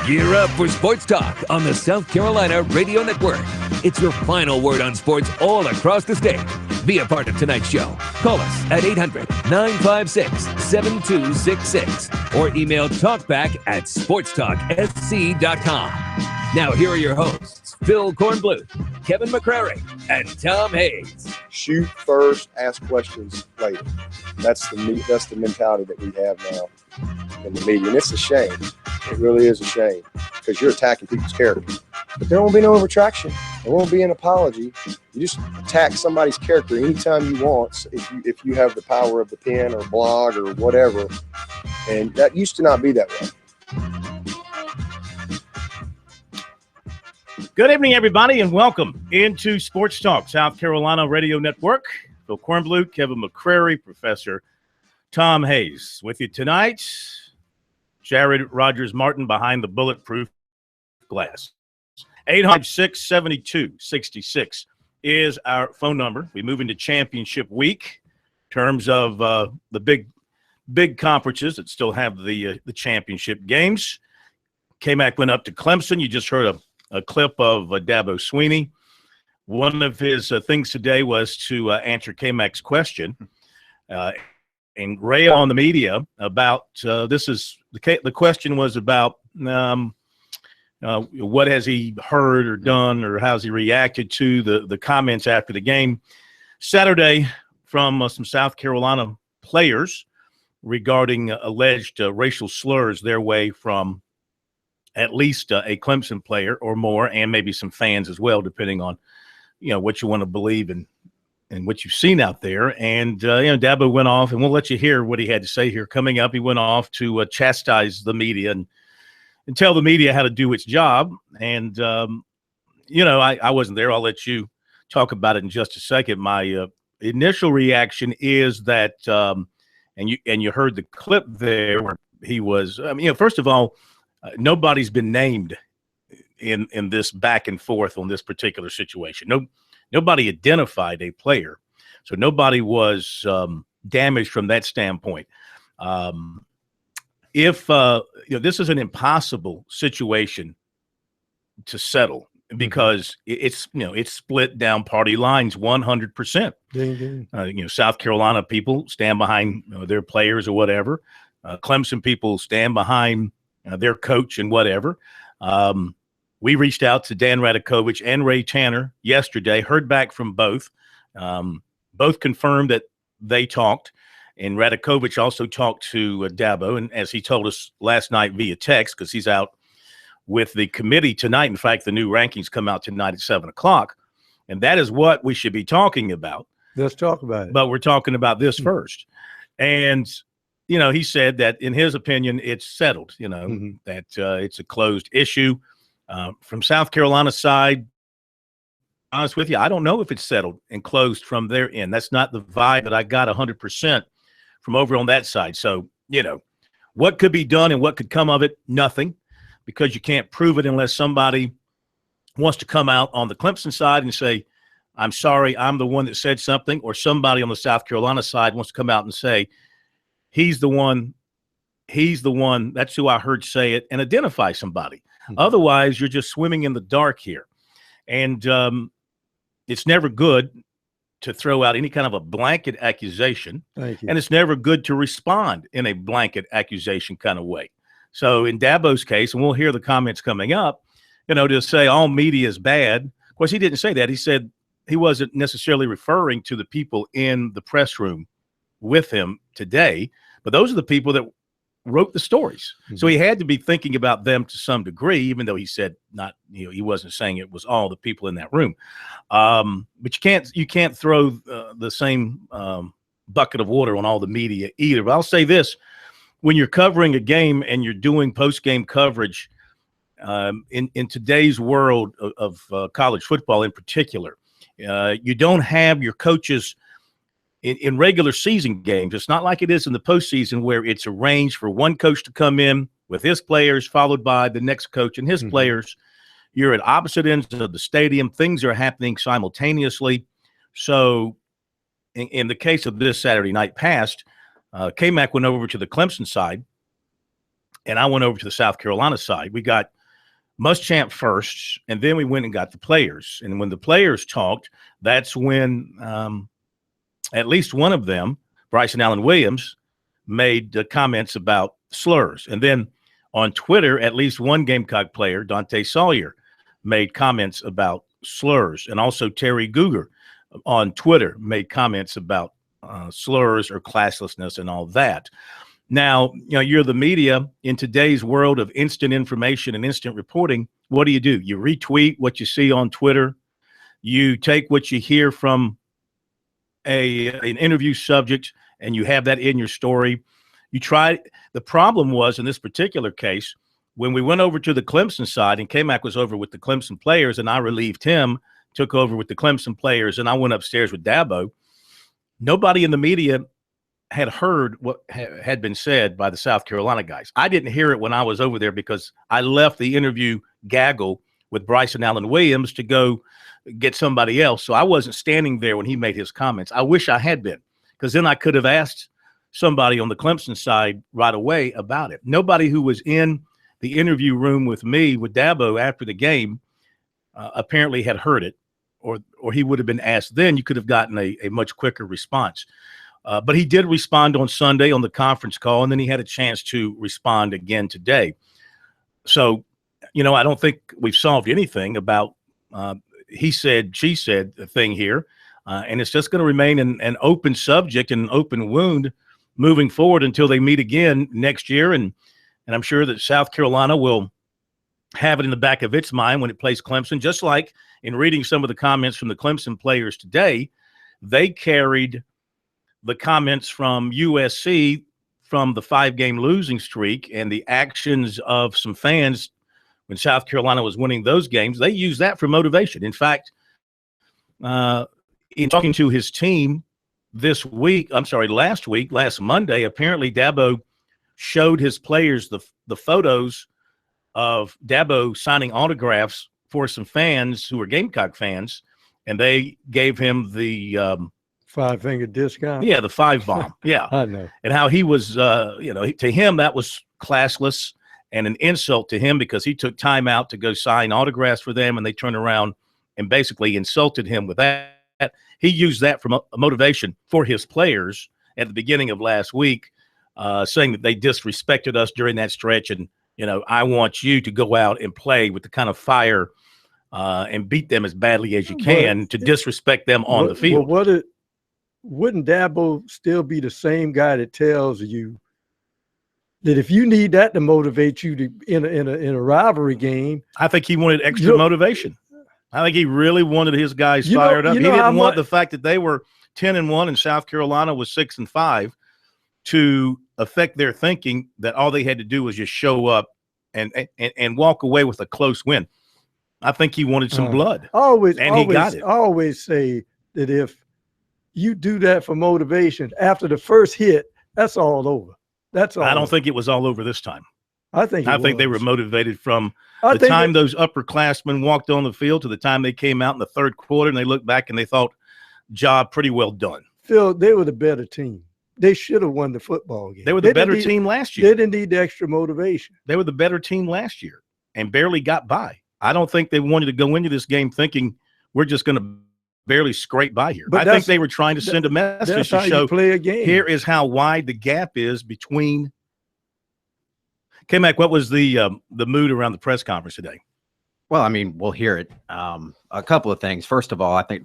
Gear up for Sports Talk on the South Carolina Radio Network. It's your final word on sports all across the state. Be a part of tonight's show. Call us at 800-956-7266 or email talkback@sportstalksc.com. Now here are your hosts, Phil Kornbluth, Kevin McCrary, and Tom Hayes. Shoot first, ask questions later. That's the mentality that we have now in the media, and it's a shame. It really is a shame because you're attacking people's character. But there won't be no retraction. There won't be an apology. You just attack somebody's character anytime you want if you have the power of the pen or blog or whatever. And that used to not be that way. Good evening, everybody, and welcome into Sports Talk, South Carolina Radio Network. Phil Kornbluth, Kevin McCrary, Professor Tom Hayes. With you tonight, Jared Rogers-Martin behind the bulletproof glass. 800-672-66 is our phone number. We move into championship week in terms of the big conferences that still have the championship games. K-Mac went up to Clemson. You just heard a clip of Dabo Swinney. One of his things today was to answer K-Mac's question and rail on the media about the question was about what has he heard or done or how's he reacted to the comments after the game Saturday from some South Carolina players regarding alleged racial slurs their way from at least a Clemson player or more, and maybe some fans as well, depending on, what you want to believe and what you've seen out there. And, Dabo went off, and we'll let you hear what he had to say here. Coming up, he went off to chastise the media and tell the media how to do its job. And, I wasn't there. I'll let you talk about it in just a second. My initial reaction is that, and you heard the clip there where he was, first of all, nobody's been named in this back and forth on this particular situation. Nobody identified a player, so nobody was damaged from that standpoint. If this is an impossible situation to settle because it's split down party lines 100%. South Carolina people stand behind their players or whatever. Clemson people stand behind their coach and whatever. We reached out to Dan Radakovich and Ray Tanner yesterday, heard back from both. Both confirmed that they talked, and Radakovich also talked to Dabo, and as he told us last night via text, because he's out with the committee tonight. In fact, the new rankings come out tonight at 7 o'clock, and that is what we should be talking about. Let's talk about it. But we're talking about this first. And he said that in his opinion, it's settled, that it's a closed issue. From South Carolina's side, honest with you, I don't know if it's settled and closed from their end. That's not the vibe that I got 100% from over on that side. So, what could be done and what could come of it? Nothing, because you can't prove it unless somebody wants to come out on the Clemson side and say, I'm sorry, I'm the one that said something, or somebody on the South Carolina side wants to come out and say, he's the one, that's who I heard say it, and identify somebody. Mm-hmm. Otherwise, you're just swimming in the dark here. And it's never good to throw out any kind of a blanket accusation. Thank you. And it's never good to respond in a blanket accusation kind of way. So in Dabo's case, and we'll hear the comments coming up, to say all media is bad. Of course, he didn't say that. He said he wasn't necessarily referring to the people in the press room with him today, but those are the people that wrote the stories. Mm-hmm. So he had to be thinking about them to some degree, even though he said not, he wasn't saying it was all the people in that room. But you can't throw the same bucket of water on all the media either. But I'll say this, when you're covering a game and you're doing post-game coverage in today's world of college football in particular, you don't have your coaches in regular season games. It's not like it is in the postseason where it's arranged for one coach to come in with his players, followed by the next coach and his players. You're at opposite ends of the stadium. Things are happening simultaneously. So in the case of this Saturday night past, K-Mac went over to the Clemson side and I went over to the South Carolina side. We got Muschamp first, and then we went and got the players. And when the players talked, that's when at least one of them, Bryson Allen Williams, made comments about slurs. And then on Twitter, at least one Gamecock player, Dante Sawyer, made comments about slurs. And also Terry Guger on Twitter made comments about slurs or classlessness and all that. Now, you're the media in today's world of instant information and instant reporting. What do? You retweet what you see on Twitter. You take what you hear from an interview subject and you have that in your story. You try. The problem was in this particular case, when we went over to the Clemson side and K-Mac was over with the Clemson players and I relieved him, took over with the Clemson players, and I went upstairs with Dabo, nobody in the media had heard what had been said by the South Carolina guys. I didn't hear it when I was over there because I left the interview gaggle with Bryson Allen Williams to go get somebody else. So I wasn't standing there when he made his comments. I wish I had been, because then I could have asked somebody on the Clemson side right away about it. Nobody who was in the interview room with me, with Dabo after the game, apparently had heard it, or he would have been asked then. You could have gotten a much quicker response. But he did respond on Sunday on the conference call, and then he had a chance to respond again today. So, I don't think we've solved anything about he said, she said thing here. And it's just going to remain an open subject and an open wound moving forward until they meet again next year. And I'm sure that South Carolina will have it in the back of its mind when it plays Clemson, just like in reading some of the comments from the Clemson players today, they carried the comments from USC from the 5-game losing streak and the actions of some fans when South Carolina was winning those games. They used that for motivation. In fact, in talking to his team last Monday, apparently Dabo showed his players the photos of Dabo signing autographs for some fans who were Gamecock fans, and they gave him the 5-finger discount. Yeah, the 5-bomb. Yeah. I know. And how he was, to him, that was classless and an insult to him because he took time out to go sign autographs for them, and they turned around and basically insulted him with that. He used that for motivation for his players at the beginning of last week, saying that they disrespected us during that stretch. And, I want you to go out and play with the kind of fire and beat them as badly as you can to disrespect them on the field. Well, wouldn't Dabo still be the same guy that tells you that if you need that to motivate you to in a rivalry game? I think he wanted extra motivation. I think he really wanted his guys fired up. He didn't want the fact that they were 10-1 and South Carolina was 6-5 to affect their thinking that all they had to do was just show up and walk away with a close win. I think he wanted some blood. He got it. I always say that if you do that for motivation, after the first hit, that's all over. That's all. I don't think it was all over this time. I think they were motivated from the time those upperclassmen walked on the field to the time they came out in the third quarter, and they looked back and they thought, job pretty well done. Phil, they were the better team. They should have won the football game. They were the better team last year. They didn't need the extra motivation. They were the better team last year and barely got by. I don't think they wanted to go into this game thinking we're just going to barely scrape by here. But I think they were trying to send a message to show play a game. Here is how wide the gap is between. K-Mac, what was the mood around the press conference today? Well, I mean, we'll hear it. A couple of things. First of all, I think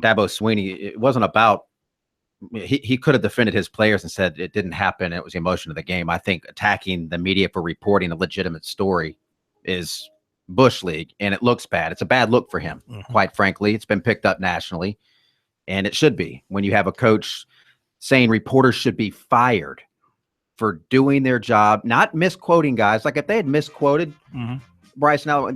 Dabo Swinney, it wasn't about he could have defended his players and said it didn't happen. It was the emotion of the game. I think attacking the media for reporting a legitimate story is Bush League, and it looks bad. It's a bad look for him, quite frankly. It's been picked up nationally, and it should be. When you have a coach saying reporters should be fired for doing their job, not misquoting guys. Like if they had misquoted Bryson Allen,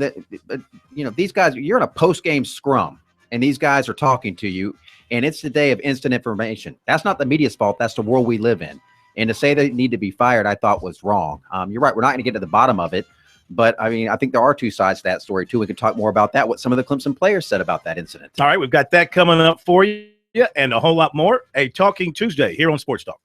these guys, you're in a post-game scrum, and these guys are talking to you, and it's the day of instant information. That's not the media's fault. That's the world we live in. And to say they need to be fired, I thought was wrong. You're right. We're not going to get to the bottom of it. But, I mean, I think there are two sides to that story, too. We can talk more about that, what some of the Clemson players said about that incident. All right, we've got that coming up for you and a whole lot more. A Talking Tuesday here on Sports Talk.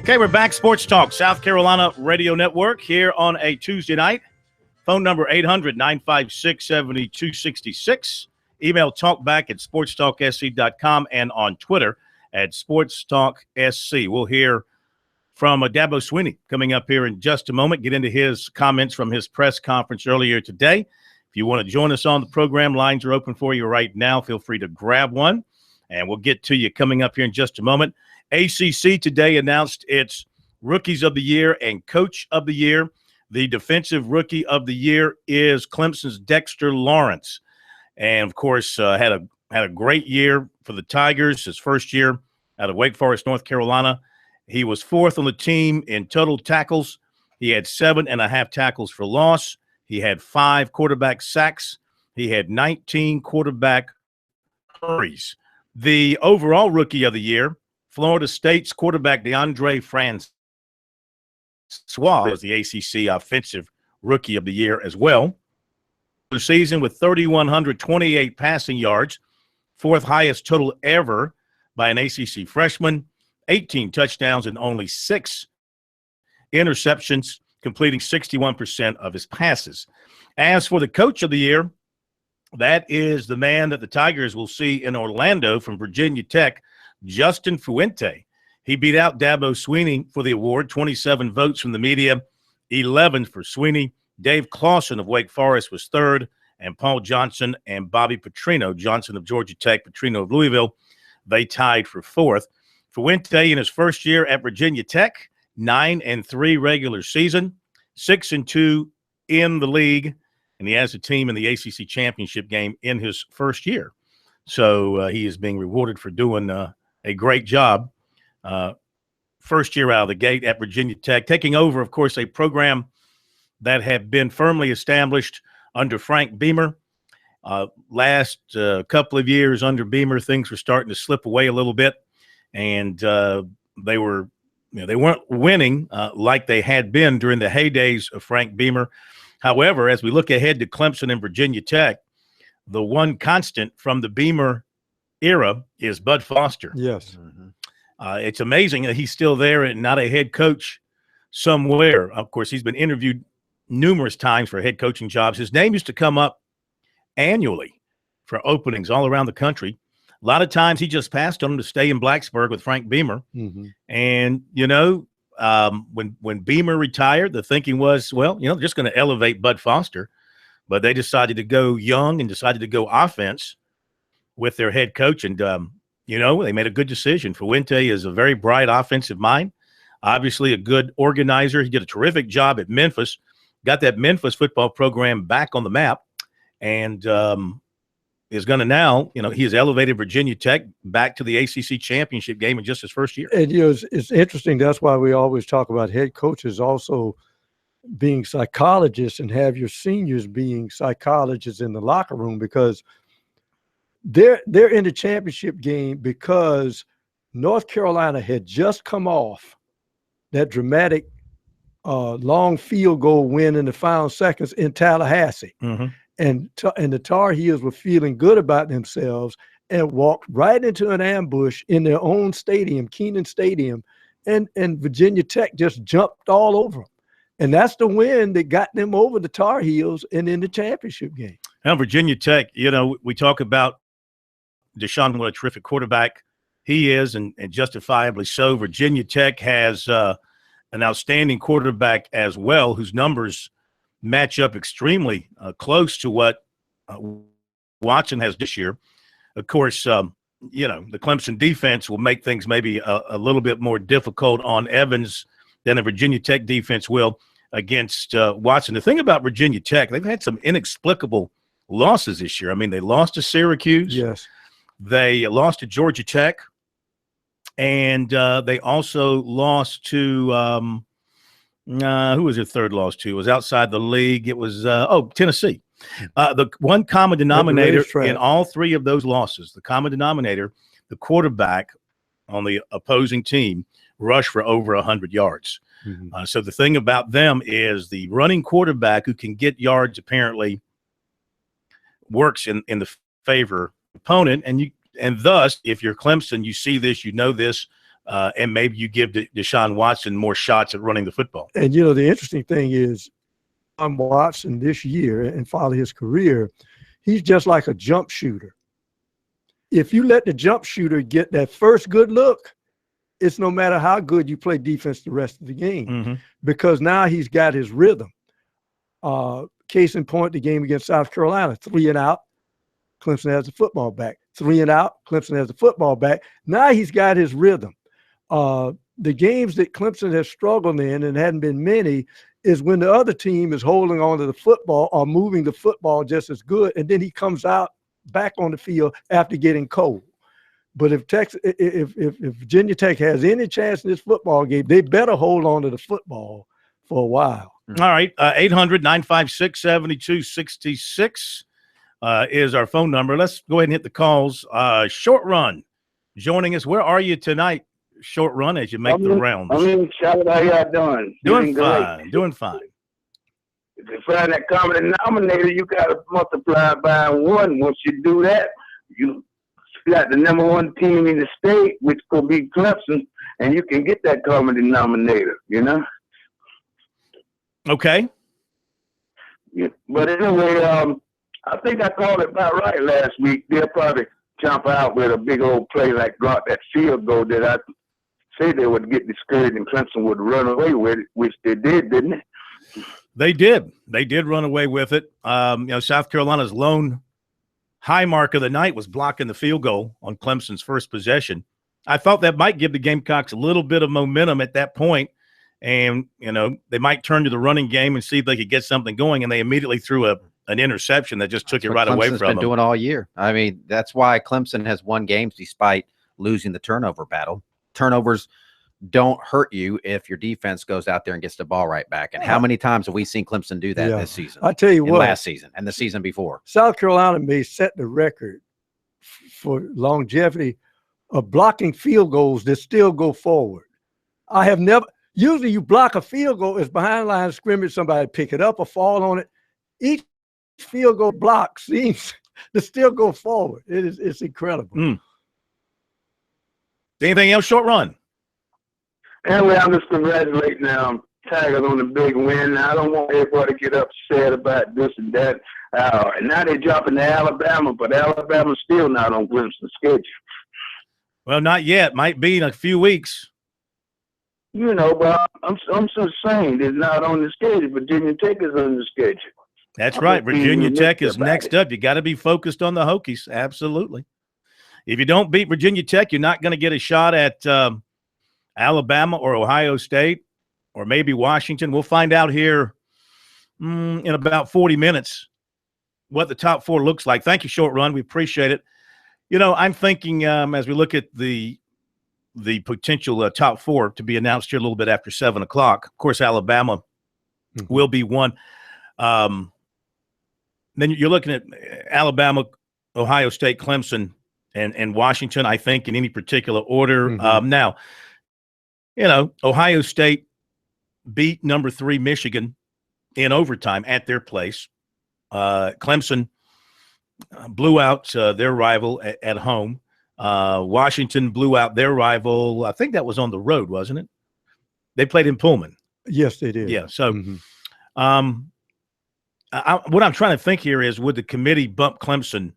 Okay, we're back. Sports Talk, South Carolina Radio Network here on a Tuesday night. Phone number 800-956-7266. Email talkback@sportstalksc.com and on Twitter @SportsTalkSC. We'll hear from Dabo Swinney coming up here in just a moment, get into his comments from his press conference earlier today. If you want to join us on the program, lines are open for you right now. Feel free to grab one, and we'll get to you coming up here in just a moment. ACC today announced its Rookies of the Year and Coach of the Year. The Defensive Rookie of the Year is Clemson's Dexter Lawrence, and of course had a great year for the Tigers. His first year out of Wake Forest, North Carolina. He was fourth on the team in total tackles. He had 7.5 tackles for loss. He had 5 quarterback sacks. He had 19 quarterback hurries. The overall Rookie of the Year, Florida State's quarterback DeAndre Francois was the ACC Offensive Rookie of the Year as well. The season with 3,128 passing yards, fourth highest total ever by an ACC freshman, 18 touchdowns and only 6 interceptions, completing 61% of his passes. As for the Coach of the Year, that is the man that the Tigers will see in Orlando from Virginia Tech, Justin Fuente. He beat out Dabo Swinney for the award, 27 votes from the media, 11 for Swinney. Dave Clawson of Wake Forest was third, and Paul Johnson and Bobby Petrino, Johnson of Georgia Tech, Petrino of Louisville, they tied for fourth. Fuente in his first year at Virginia Tech, 9-3 regular season, 6-2 in the league, and he has a team in the ACC championship game in his first year. So he is being rewarded for doing a great job. First year out of the gate at Virginia Tech, taking over, of course, a program that had been firmly established under Frank Beamer. Last couple of years under Beamer, things were starting to slip away a little bit, and they weren't winning like they had been during the heydays of Frank Beamer. However, as we look ahead to Clemson and Virginia Tech, the one constant from the Beamer era is Bud Foster. Yes. Mm-hmm. It's amazing that he's still there and not a head coach somewhere. Of course, he's been interviewed numerous times for head coaching jobs. His name used to come up annually for openings all around the country. A lot of times he just passed on him to stay in Blacksburg with Frank Beamer. Mm-hmm. And, when Beamer retired, the thinking was, just going to elevate Bud Foster. But they decided to go young and decided to go offense with their head coach. And, they made a good decision. Fuente is a very bright offensive mind, obviously a good organizer. He did a terrific job at Memphis, got that Memphis football program back on the map, and is going to now, he has elevated Virginia Tech back to the ACC championship game in just his first year. And, it's interesting. That's why we always talk about head coaches also being psychologists and have your seniors being psychologists in the locker room, because they're in the championship game because North Carolina had just come off that dramatic long field goal win in the final seconds in Tallahassee. Mm-hmm. And the Tar Heels were feeling good about themselves and walked right into an ambush in their own stadium, Kenan Stadium, and Virginia Tech just jumped all over them. And that's the win that got them over the Tar Heels and in the championship game. Now, Virginia Tech, we talk about Deshaun, what a terrific quarterback he is, and justifiably so. Virginia Tech has an outstanding quarterback as well, whose numbers match up extremely close to what Watson has this year. Of course, the Clemson defense will make things maybe a little bit more difficult on Evans than the Virginia Tech defense will against Watson. The thing about Virginia Tech, they've had some inexplicable losses this year. I mean, they lost to Syracuse. Yes. They lost to Georgia Tech. And they also lost to who was their third loss to? It was outside the league. It was, Tennessee. The one common denominator in all three of those losses, the common denominator, the quarterback on the opposing team rushed for over 100 yards. Mm-hmm. So the thing about them is the running quarterback who can get yards apparently works in the favor of the opponent. And thus, if you're Clemson, you see this, you know this, and maybe you give Deshaun Watson more shots at running the football. And, you know, the interesting thing is Watson this year and follow his career, he's just like a jump shooter. If you let the jump shooter get that first good look, it's no matter how good you play defense the rest of the game, because now he's got his rhythm. Case in point, the game against South Carolina, 3 and out, Clemson has the football back. 3 and out, Clemson has the football back. Now he's got his rhythm. The games that Clemson has struggled in, and hadn't been many, is when the other team is holding on to the football or moving the football just as good, and then he comes out back on the field after getting cold. But if Virginia Tech has any chance in this football game, they better hold on to the football for a while. All right, 800-956-7266 is our phone number. Let's go ahead and hit the calls. Short Run joining us. Where are you tonight, Short Run, as you make the rounds? I'm in Charlotte. How y'all doing? Doing fine. Doing fine. If you find that common denominator, you got to multiply by 1. Once you do that, you got the number 1 team in the state, which could be Clemson, and you can get that common denominator, you know? Okay. Yeah. But anyway, I think I called it about right last week. They'll probably jump out with a big old play like got that field goal that I said they would get discouraged and Clemson would run away with it, which they did, didn't they? They did. They did run away with it. South Carolina's lone high mark of the night was blocking the field goal on Clemson's first possession. I thought that might give the Gamecocks a little bit of momentum at that point, and they might turn to the running game and see if they could get something going. And they immediately threw an interception that just took it right away from them. Been doing all year. I mean, that's why Clemson has won games despite losing the turnover battle. Turnovers don't hurt you if your defense goes out there and gets the ball right back. And how many times have we seen Clemson do that this season? I tell you what, last season and the season before. South Carolina may set the record for longevity of blocking field goals that still go forward. I have never. Usually, you block a field goal, it's behind line of scrimmage, somebody pick it up or fall on it. Each field goal block seems to still go forward. It's incredible. Anything else, Short Run? Anyway, I'm just congratulating Tigers on the big win. I don't want everybody to get upset about this and that. And now they're dropping to Alabama, but Alabama's still not on Clemson's schedule. Well, not yet. Might be in a few weeks. But I'm just saying they're not on the schedule. Virginia Tech is on the schedule. That's right. Virginia Tech is next up. You got to be focused on the Hokies. Absolutely. If you don't beat Virginia Tech, you're not going to get a shot at Alabama or Ohio State or maybe Washington. We'll find out here in about 40 minutes what the top 4 looks like. Thank you, Short Run. We appreciate it. I'm thinking as we look at the potential top 4 to be announced here a little bit after 7 o'clock. Of course, Alabama will be one. Then you're looking at Alabama, Ohio State, Clemson, and Washington, I think, in any particular order. Now, Ohio State beat number 3 Michigan in overtime at their place. Clemson blew out their rival at home. Washington blew out their rival. I think that was on the road, wasn't it? They played in Pullman. Yes, they did. Yeah. So what I'm trying to think here is, would the committee bump Clemson?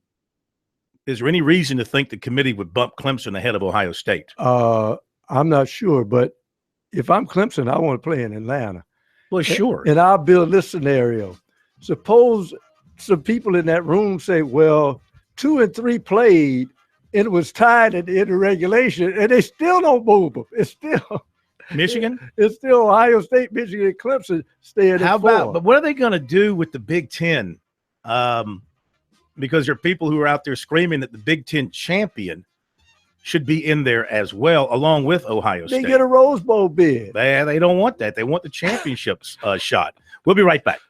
Is there any reason to think the committee would bump Clemson ahead of Ohio State? I'm not sure, but if I'm Clemson, I want to play in Atlanta. Well, sure. And I'll build this scenario. Suppose some people in that room say, well, 2 and 3 played, and it was tied at the end of regulation, and they still don't move them. It's still Michigan? It's still Ohio State, Michigan, and Clemson staying at 4. But what are they going to do with the Big Ten? Because there are people who are out there screaming that the Big Ten champion should be in there as well, along with Ohio State. They get a Rose Bowl bid. They don't want that. They want the championship shot. We'll be right back.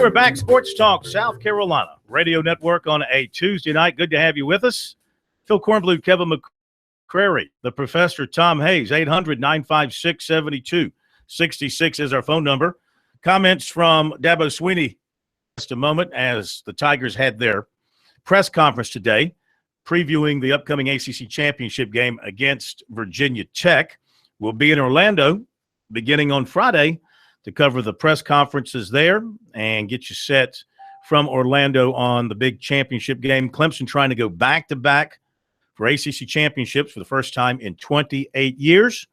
we're back. Sports Talk South Carolina Radio Network on a Tuesday night. Good to have you with us. Phil Kornblue, Kevin McCrary, the Professor, Tom Hayes. 800-956-7266 is our phone number. Comments from Dabo Swinney just a moment as the Tigers had their press conference today previewing the upcoming ACC championship game against Virginia Tech. We'll be in Orlando beginning on Friday to cover the press conferences there and get you set from Orlando on the big championship game. Clemson trying to go back-to-back for ACC championships for the first time in 28 years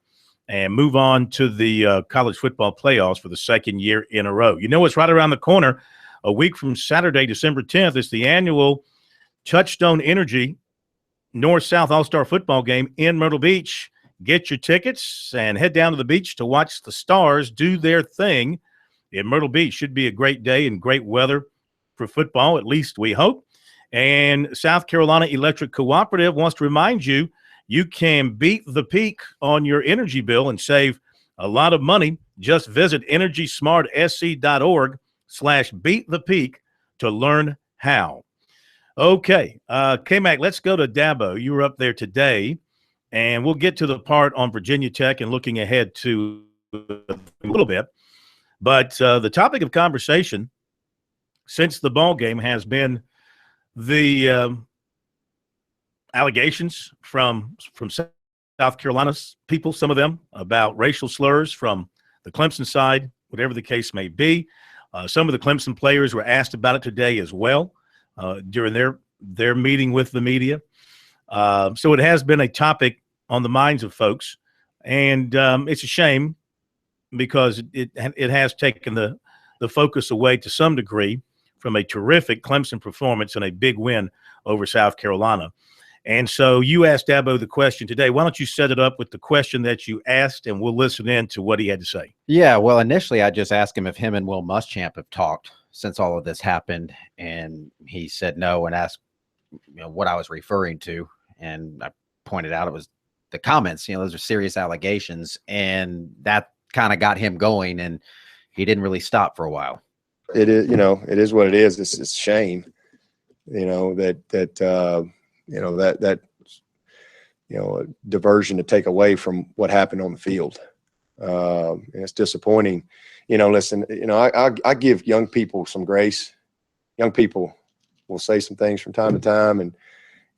and move on to the college football playoffs for the second year in a row. You know what's right around the corner? A week from Saturday, December 10th, is the annual Touchstone Energy North-South All-Star Football game in Myrtle Beach. Get your tickets and head down to the beach to watch the Stars do their thing in Myrtle Beach. Should be a great day and great weather for football, at least we hope. And South Carolina Electric Cooperative wants to remind you, you can beat the peak on your energy bill and save a lot of money. Just visit EnergySmartSC.org/beatthepeak to learn how. Okay, K-Mac, let's go to Dabo. You were up there today. And we'll get to the part on Virginia Tech and looking ahead to a little bit. But the topic of conversation since the ball game has been the allegations from South Carolina's people, some of them, about racial slurs from the Clemson side, whatever the case may be. Some of the Clemson players were asked about it today as well during their meeting with the media. So it has been a topic on the minds of folks, and it's a shame because it has taken the focus away to some degree from a terrific Clemson performance and a big win over South Carolina. And so you asked Dabo the question today. Why don't you set it up with the question that you asked, and we'll listen in to what he had to say. Yeah, well, initially I just asked him if him and Will Muschamp have talked since all of this happened, and he said no and asked what I was referring to, and I pointed out it was the comments. Those are serious allegations, and that kind of got him going, and he didn't really stop for a while. It is, it is what it is. It's a shame, that a diversion to take away from what happened on the field. And it's disappointing. Listen, I give young people some grace. Young people will say some things from time to time and,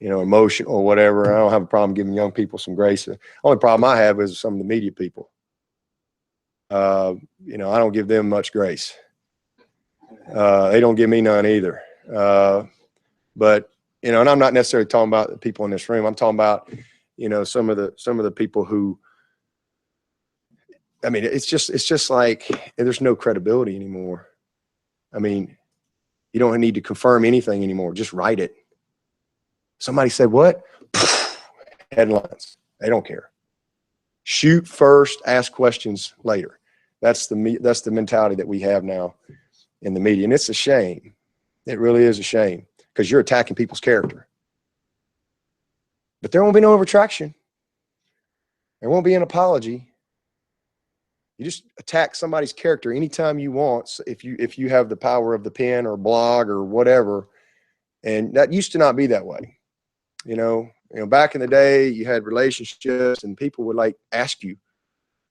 emotion or whatever. I don't have a problem giving young people some grace. The only problem I have is some of the media people. I don't give them much grace. They don't give me none either. But, and I'm not necessarily talking about the people in this room. I'm talking about, some of the people who, it's just like there's no credibility anymore. You don't need to confirm anything anymore. Just write it. Somebody said what? Headlines. They don't care. Shoot first, ask questions later. That's the mentality that we have now in the media, and it's a shame. It really is a shame because you're attacking people's character. But there won't be no retraction. There won't be an apology. You just attack somebody's character anytime you want. If you have the power of the pen or blog or whatever, and that used to not be that way. Back in the day, you had relationships and people would ask you.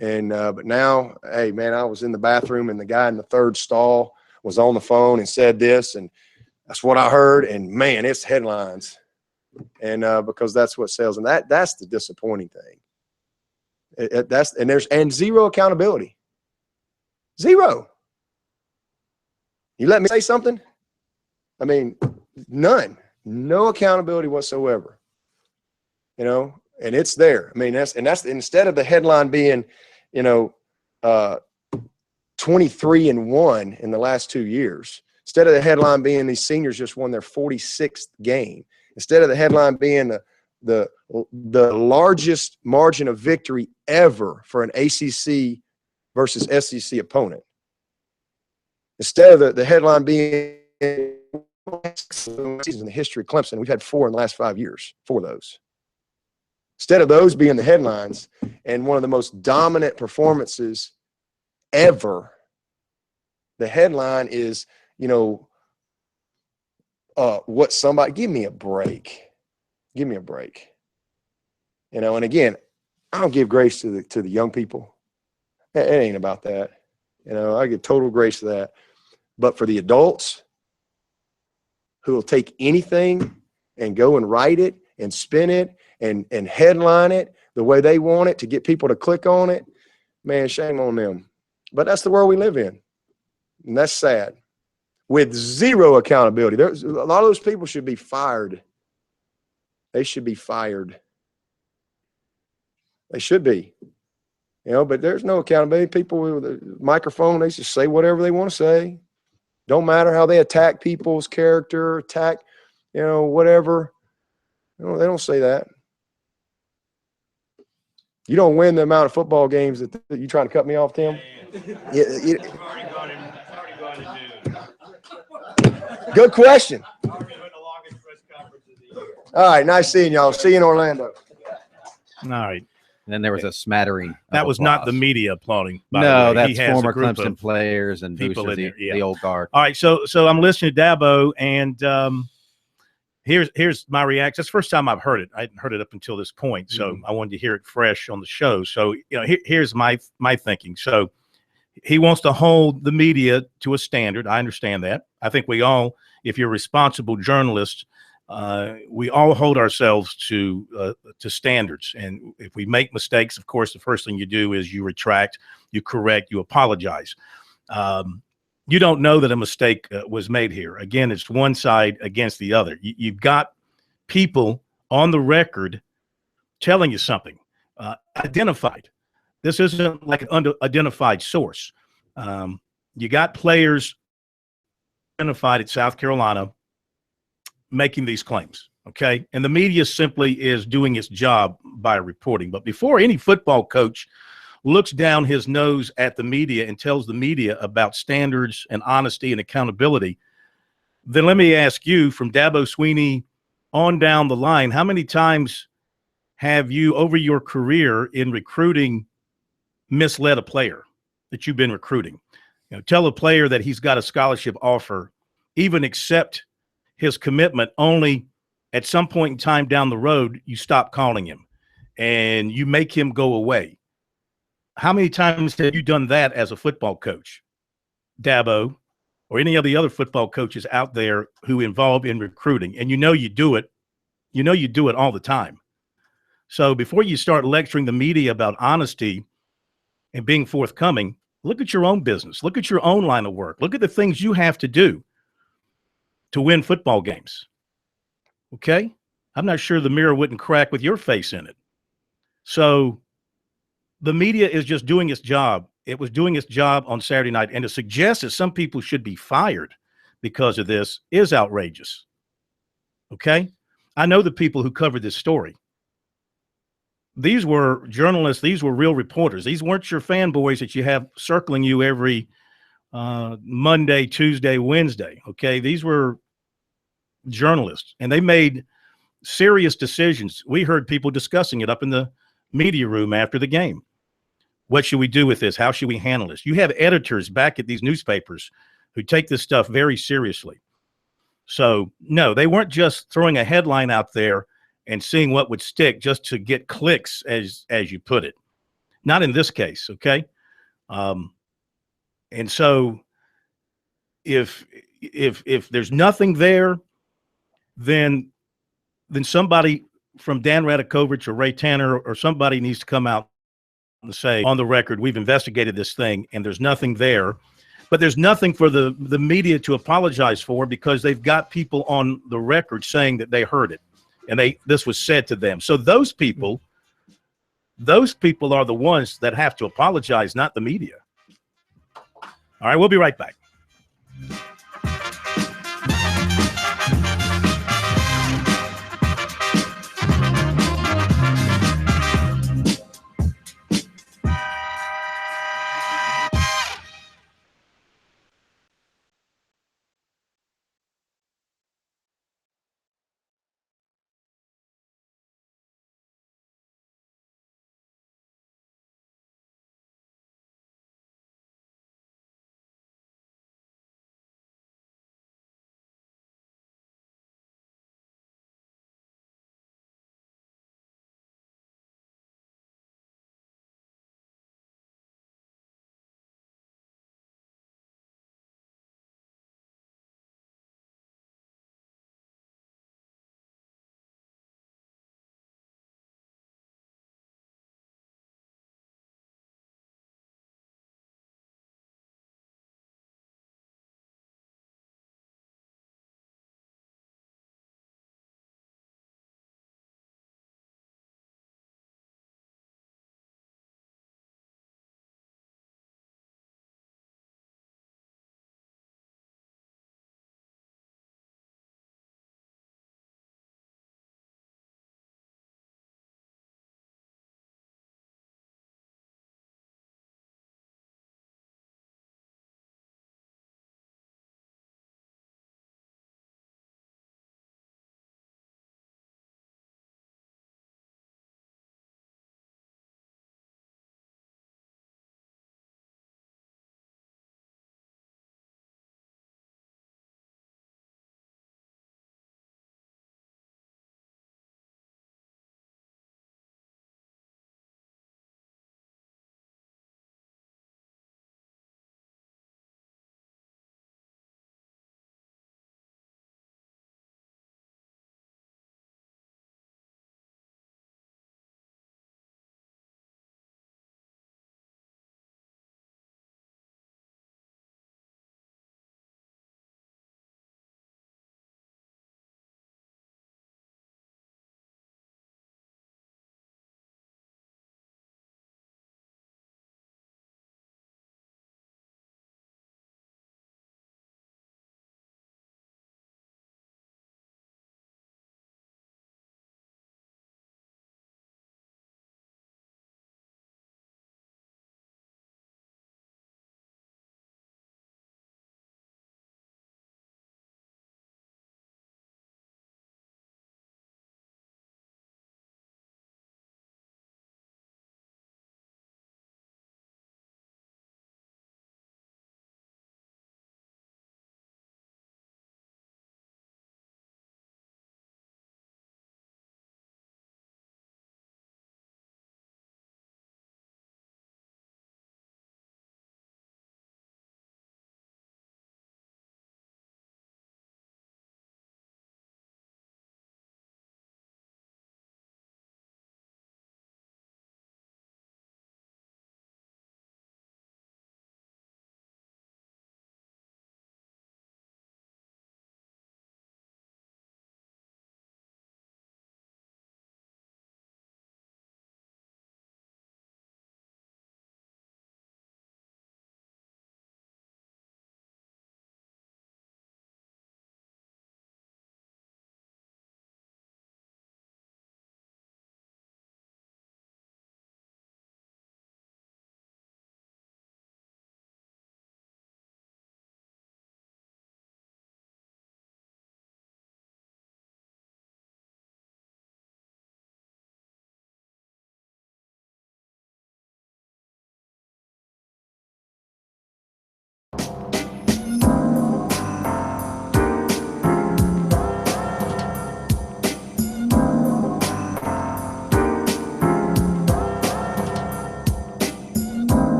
And but now, hey man, I was in the bathroom and the guy in the third stall was on the phone and said this, and that's what I heard. And man, it's headlines. And because that's what sells, and that's the disappointing thing. There's zero accountability. Zero. You let me say something? None. No accountability whatsoever. And it's there. That's instead of the headline being, 23-1 in the last 2 years. Instead of the headline being these seniors just won their 46th game. Instead of the headline being the largest margin of victory ever for an ACC versus SEC opponent. Instead of the headline being in the history of Clemson, we've had 4 in the last 5 years, 4 of those. Instead of those being the headlines and one of the most dominant performances ever, the headline is, you know, what somebody, give me a break. Give me a break. You know, and again, I don't give grace to the young people. It ain't about that. You know, I give total grace to that. But for the adults who will take anything and go and write it and spin it and headline it the way they want it to get people to click on it, man, shame on them. But that's the world we live in. And that's sad. With zero accountability. There's a lot of those people should be fired. They should be fired. They should be. You know, but there's no accountability. People with a microphone, they just say whatever they want to say. Don't matter how they attack people's character, attack, you know, whatever. You know, they don't say that. You don't win the amount of football games that you trying to cut me off, Tim? Good question. All right, nice seeing y'all. See you in Orlando. All right. And then there was a smattering. That was not the applause. media applauding. No, the way. that's former Clemson players and people boosters, in there, the old guard. All right, so I'm listening to Dabo, and here's my reaction. That's the first time I've heard it. I hadn't heard it up until this point, so I wanted to hear it fresh on the show. So here's my thinking. So he wants to hold the media to a standard. I understand that. I think we all, if you're a responsible journalist, we all hold ourselves to standards. And if we make mistakes, of course, the first thing you do is you retract, you correct, you apologize. You don't know that a mistake was made here. Again, it's one side against the other. You've got people on the record telling you something, identified. This isn't like an unidentified source. You got players identified at South Carolina making these claims, okay? And the media simply is doing its job by reporting. But before any football coach looks down his nose at the media and tells the media about standards and honesty and accountability, then let me ask you, from Dabo Swinney on down the line, how many times have you, over your career in recruiting, misled a player that you've been recruiting? You know, tell a player that he's got a scholarship offer, even accept his commitment, only at some point in time down the road, you stop calling him and you make him go away. How many times have you done that as a football coach, Dabo, or any of the other football coaches out there who involve in recruiting? And you do it. You do it all the time. So before you start lecturing the media about honesty and being forthcoming, look at your own business. Look at your own line of work. Look at the things you have to do to win football games. Okay? I'm not sure the mirror wouldn't crack with your face in it. So the media is just doing its job. It was doing its job on Saturday night. And to suggest that some people should be fired because of this is outrageous. Okay? I know the people who covered this story. These were journalists. These were real reporters. These weren't your fanboys that you have circling you every Monday, Tuesday, Wednesday. Okay? These were journalists, and they made serious decisions. We heard people discussing it up in the media room after the game. What should we do with this? How should we handle this? You have editors back at these newspapers who take this stuff very seriously. So no, they weren't just throwing a headline out there and seeing what would stick just to get clicks, as you put it. Not in this case, okay? And so if there's nothing there, then somebody from Dan Radakovich or Ray Tanner or somebody needs to come out and say, on the record, we've investigated this thing and there's nothing there. But there's nothing for the media to apologize for, because they've got people on the record saying that they heard it and this was said to them. So those people are the ones that have to apologize, not the media. All right, we'll be right back.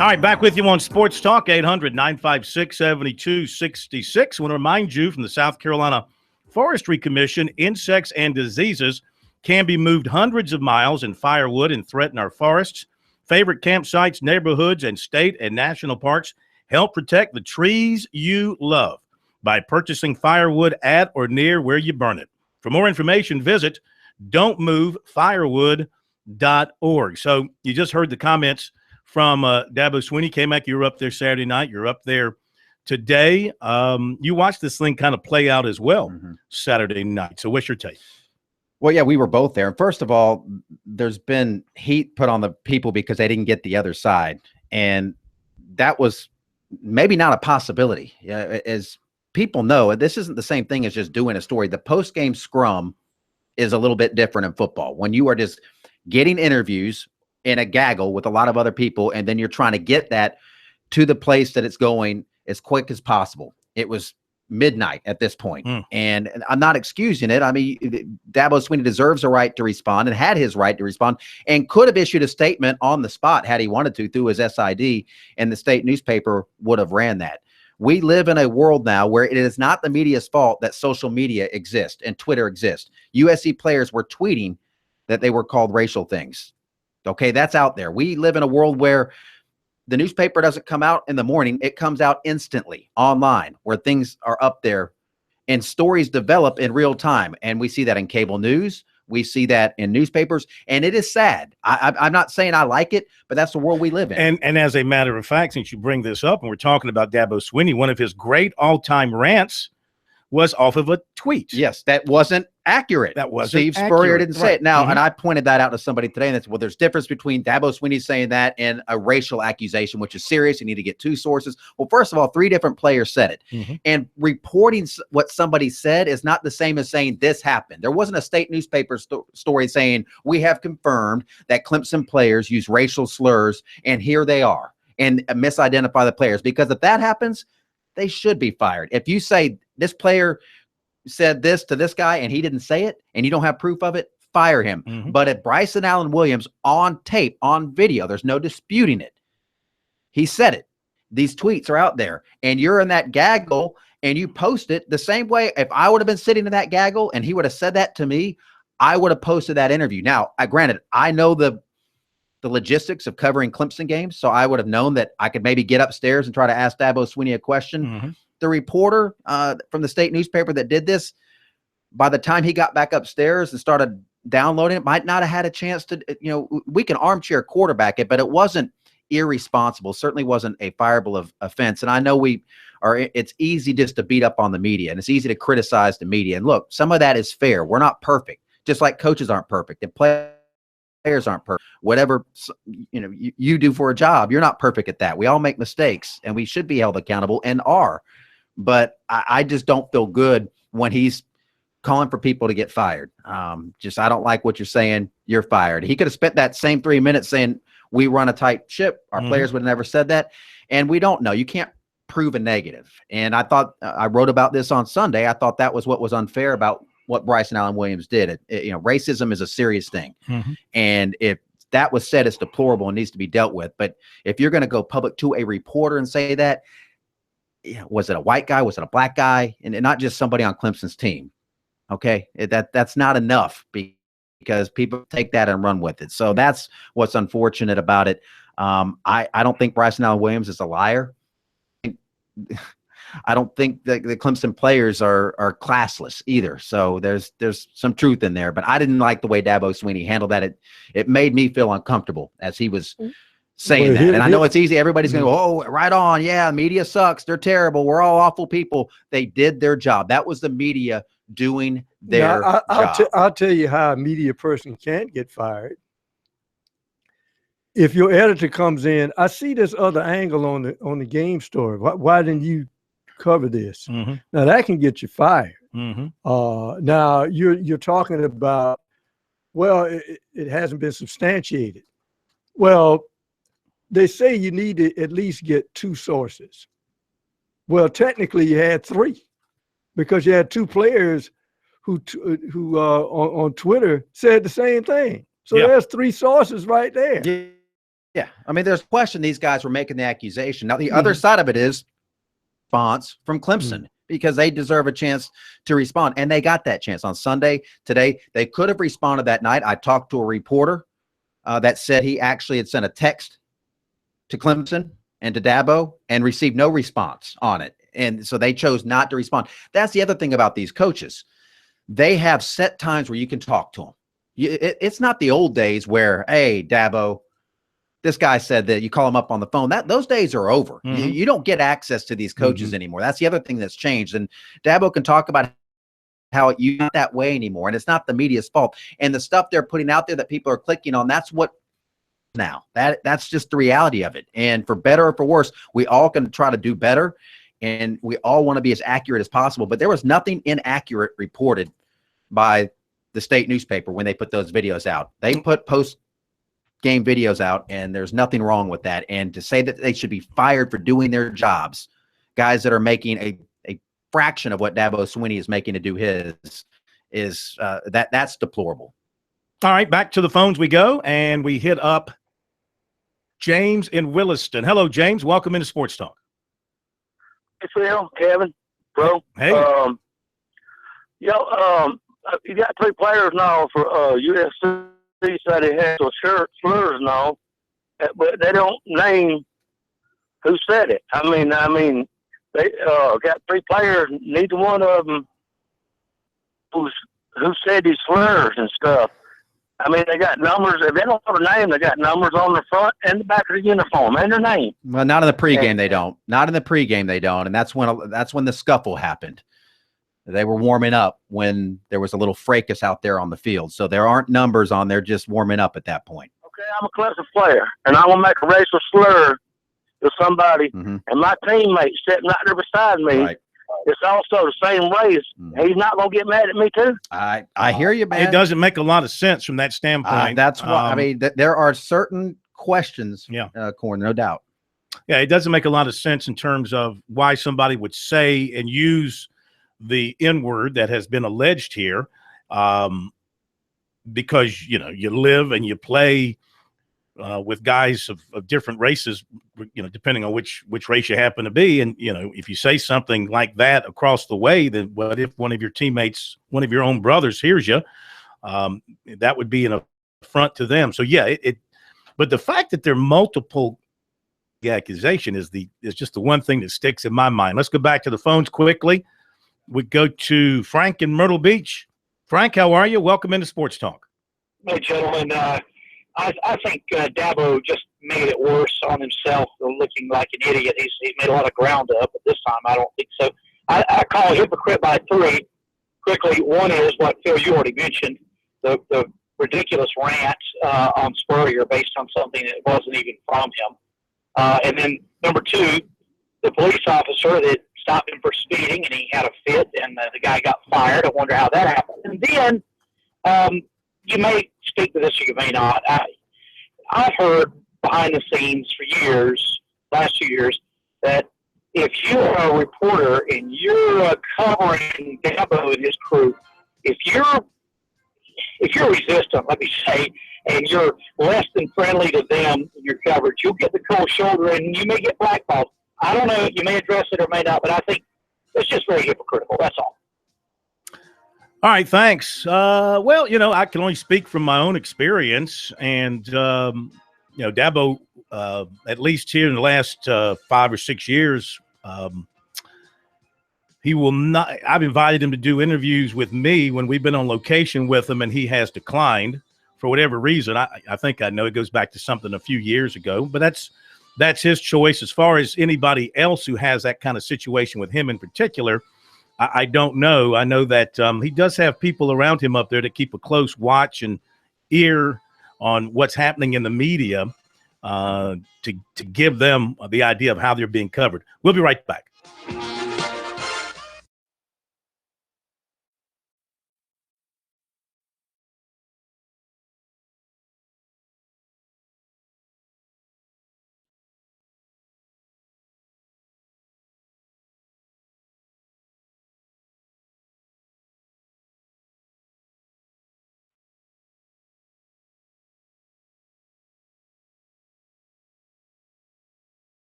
All right, back with you on Sports Talk, 800-956-7266. I want to remind you from the South Carolina Forestry Commission, insects and diseases can be moved hundreds of miles in firewood and threaten our forests. Favorite campsites, neighborhoods, and state and national parks help protect the trees you love by purchasing firewood at or near where you burn it. For more information, visit don'tmovefirewood.org. So you just heard the comments from Dabo Swinney. K-Mac, you were up there Saturday night. You're up there today. You watched this thing kind of play out as well Saturday night. So what's your take? Well, yeah, we were both there. And first of all, there's been heat put on the people because they didn't get the other side. And that was maybe not a possibility. As people know, this isn't the same thing as just doing a story. The post-game scrum is a little bit different in football. When you are just getting interviews in a gaggle with a lot of other people, and then you're trying to get that to the place that it's going as quick as possible. It was midnight at this point. And I'm not excusing it. I mean, Dabo Swinney deserves a right to respond and had his right to respond and could have issued a statement on the spot had he wanted to through his SID, and the state newspaper would have ran that. We live in a world now where it is not the media's fault that social media exists and Twitter exists. USC players were tweeting that they were called racial things. Okay, that's out there. We live in a world where the newspaper doesn't come out in the morning. It comes out instantly online where things are up there and stories develop in real time. And we see that in cable news. We see that in newspapers. And it is sad. I'm not saying I like it, but that's the world we live in. And as a matter of fact, since you bring this up and we're talking about Dabo Swinney, one of his great all-time rants was off of a tweet. Yes, that wasn't accurate. That wasn't Steve Spurrier didn't say it. Now, and I pointed that out to somebody today, and that's, well, there's difference between Dabo Swinney saying that and a racial accusation, which is serious. You need to get two sources. Well, first of all, 3 different players said it. And reporting what somebody said is not the same as saying this happened. There wasn't a state newspaper story saying we have confirmed that Clemson players use racial slurs, and here they are, and misidentify the players. Because if that happens, they should be fired. If you say this player said this to this guy and he didn't say it and you don't have proof of it, fire him. But if Bryson Allen Williams on tape, on video, there's no disputing it. He said it. These tweets are out there and you're in that gaggle and you post it the same way. If I would have been sitting in that gaggle and he would have said that to me, I would have posted that interview. Now, granted, I know the logistics of covering Clemson games, so I would have known that I could maybe get upstairs and try to ask Dabo Swinney a question. The reporter from the state newspaper that did this, by the time he got back upstairs and started downloading it, might not have had a chance to, we can armchair quarterback it, but it wasn't irresponsible. Certainly wasn't a fireable offense. And I know it's easy just to beat up on the media, and it's easy to criticize the media. And look, some of that is fair. We're not perfect, just like coaches aren't perfect and players aren't perfect. Whatever you do for a job, you're not perfect at that. We all make mistakes, and we should be held accountable and are. But I just don't feel good when he's calling for people to get fired. I don't like what you're saying. You're fired. He could have spent that same 3 minutes saying we run a tight ship. Our players would have never said that, and we don't know. You can't prove a negative. And I thought I wrote about this on Sunday. I thought that was what was unfair about what Bryson Allen Williams did. Racism is a serious thing. And if that was said, it's deplorable and needs to be dealt with. But if you're going to go public to a reporter and say that, was it a white guy? Was it a black guy? And not just somebody on Clemson's team. Okay. That's not enough because people take that and run with it. So that's what's unfortunate about it. I don't think Bryson Allen Williams is a liar. I don't think that the Clemson players are classless either. So there's some truth in there, but I didn't like the way Dabo Swinney handled that. It made me feel uncomfortable as he was saying that. And I know it's easy. Everybody's going to go, oh, right on. Yeah, media sucks. They're terrible. We're all awful people. They did their job. That was the media doing their job. I'll tell you how a media person can't get fired. If your editor comes in, I see this other angle on the game story. Why didn't you cover this? Now that can get you fired. Now you're talking about, well, it hasn't been substantiated. Well, they say you need to at least get 2 sources. Well, technically you had 3 because you had 2 players who on Twitter said the same thing. So there's 3 sources right there. Yeah. I mean, there's a question these guys were making the accusation. Now, the other side of it is response from Clemson because they deserve a chance to respond. And they got that chance on Sunday. Today, they could have responded that night. I talked to a reporter that said he actually had sent a text to Clemson and to Dabo and received no response on it. And so they chose not to respond. That's the other thing about these coaches. They have set times where you can talk to them. It's not the old days where, hey, Dabo, this guy said that you call him up on the phone. Those days are over. You don't get access to these coaches anymore. That's the other thing that's changed. And Dabo can talk about how you're not that way anymore. And it's not the media's fault. And the stuff they're putting out there that people are clicking on, that's what now. That's just the reality of it. And for better or for worse, we all can try to do better. And we all want to be as accurate as possible. But there was nothing inaccurate reported by the state newspaper when they put those videos out. They put post-game videos out, and there's nothing wrong with that. And to say that they should be fired for doing their jobs, guys that are making a fraction of what Dabo Swinney is making to do his, is that's deplorable. All right, back to the phones we go, and we hit up James in Williston. Hello, James. Welcome into Sports Talk. Hey, Phil, Kevin, bro. Hey. You got 3 players now for USC said they had some slurs and all, but they don't name who said it. I mean, they got 3 players. Neither one of them who said these slurs and stuff. I mean, they got numbers. If they don't have a name, they got numbers on the front and the back of the uniform and their name. Well, not in the pregame, they don't. Not in the pregame, they don't. And that's when the scuffle happened. They were warming up when there was a little fracas out there on the field. So there aren't numbers on there, just warming up at that point. Okay, I'm a Clemson player, and I want to make a racial slur to somebody, and my teammate sitting right there beside me, right, it's also the same race. He's not going to get mad at me, too. I hear you, man. It doesn't make a lot of sense from that standpoint. That's why, I mean, there are certain questions, Corn, no doubt. Yeah, it doesn't make a lot of sense in terms of why somebody would say and use the N-word that has been alleged here, because, you live and you play with guys of different races, depending on which race you happen to be. And, if you say something like that across the way, then what if one of your teammates, one of your own brothers hears you? That would be an affront to them. So, yeah, but the fact that there are multiple accusation is just the one thing that sticks in my mind. Let's go back to the phones quickly. We go to Frank in Myrtle Beach. Frank, how are you? Welcome into Sports Talk. Hey, gentlemen. I think Dabo just made it worse on himself, looking like an idiot. He's made a lot of ground up, but this time I don't think so. I call hypocrite by 3 quickly. One is what, Phil, you already mentioned, the ridiculous rant on Spurrier based on something that wasn't even from him. And then number 2, the police officer that stopped him for speeding, and he had a fit, and the guy got fired. I wonder how that happened. And then you may speak to this or you may not. I've heard behind the scenes for years, last 2 years, that if you're a reporter and you're covering Dabo and his crew, if you're resistant, let me say, and you're less than friendly to them in your coverage, you'll get the cold shoulder and you may get blackballed. I don't know. You may address it or may not, but I think it's just very hypocritical. That's all. All right, thanks. Well, I can only speak from my own experience, and Dabo, at least here in the last 5 or 6 years, he will not. I've invited him to do interviews with me when we've been on location with him, and he has declined for whatever reason. I think I know it goes back to something a few years ago, but that's his choice. As far as anybody else who has that kind of situation with him in particular, I don't know. I know that he does have people around him up there that keep a close watch and ear on what's happening in the media to give them the idea of how they're being covered. We'll be right back.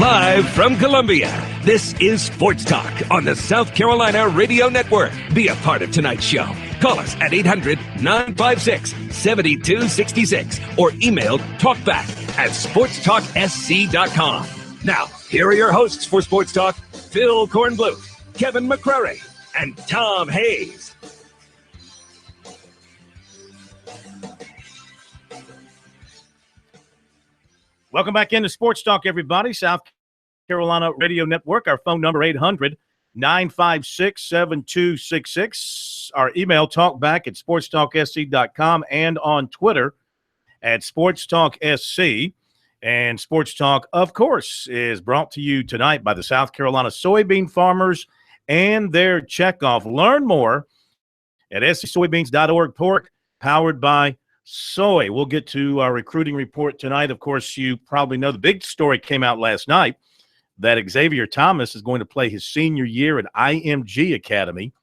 Live from Columbia, this is Sports Talk on the South Carolina Radio Network. Be a part of tonight's show. Call us at 800-956-7266 or email talkback@sportstalksc.com. Now, here are your hosts for Sports Talk, Phil Kornbluth, Kevin McCrary, and Tom Hayes. Welcome back into Sports Talk, everybody. South Carolina Radio Network. Our phone number, 800-956-7266. Our email, talkback@sportstalksc.com, and on Twitter at SportsTalkSC. And Sports Talk, of course, is brought to you tonight by the South Carolina soybean farmers and their checkoff. Learn more at scsoybeans.org. Pork powered by soy. We'll get to our recruiting report tonight. Of course, you probably know the big story came out last night that Xavier Thomas is going to play his senior year at IMG Academy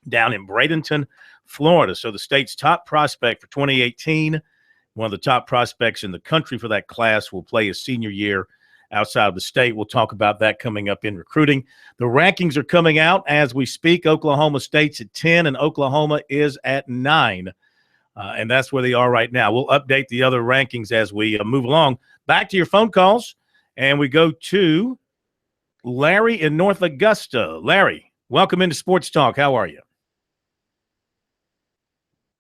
down in Bradenton, Florida. So the state's top prospect for 2018, one of the top prospects in the country for that class, will play his senior year outside of the state. We'll talk about that coming up in recruiting. The rankings are coming out as we speak. Oklahoma State's at 10 and Oklahoma is at 9. And that's where they are right now. We'll update the other rankings as we move along. Back to your phone calls, and we go to Larry in North Augusta. Larry, welcome into Sports Talk. How are you?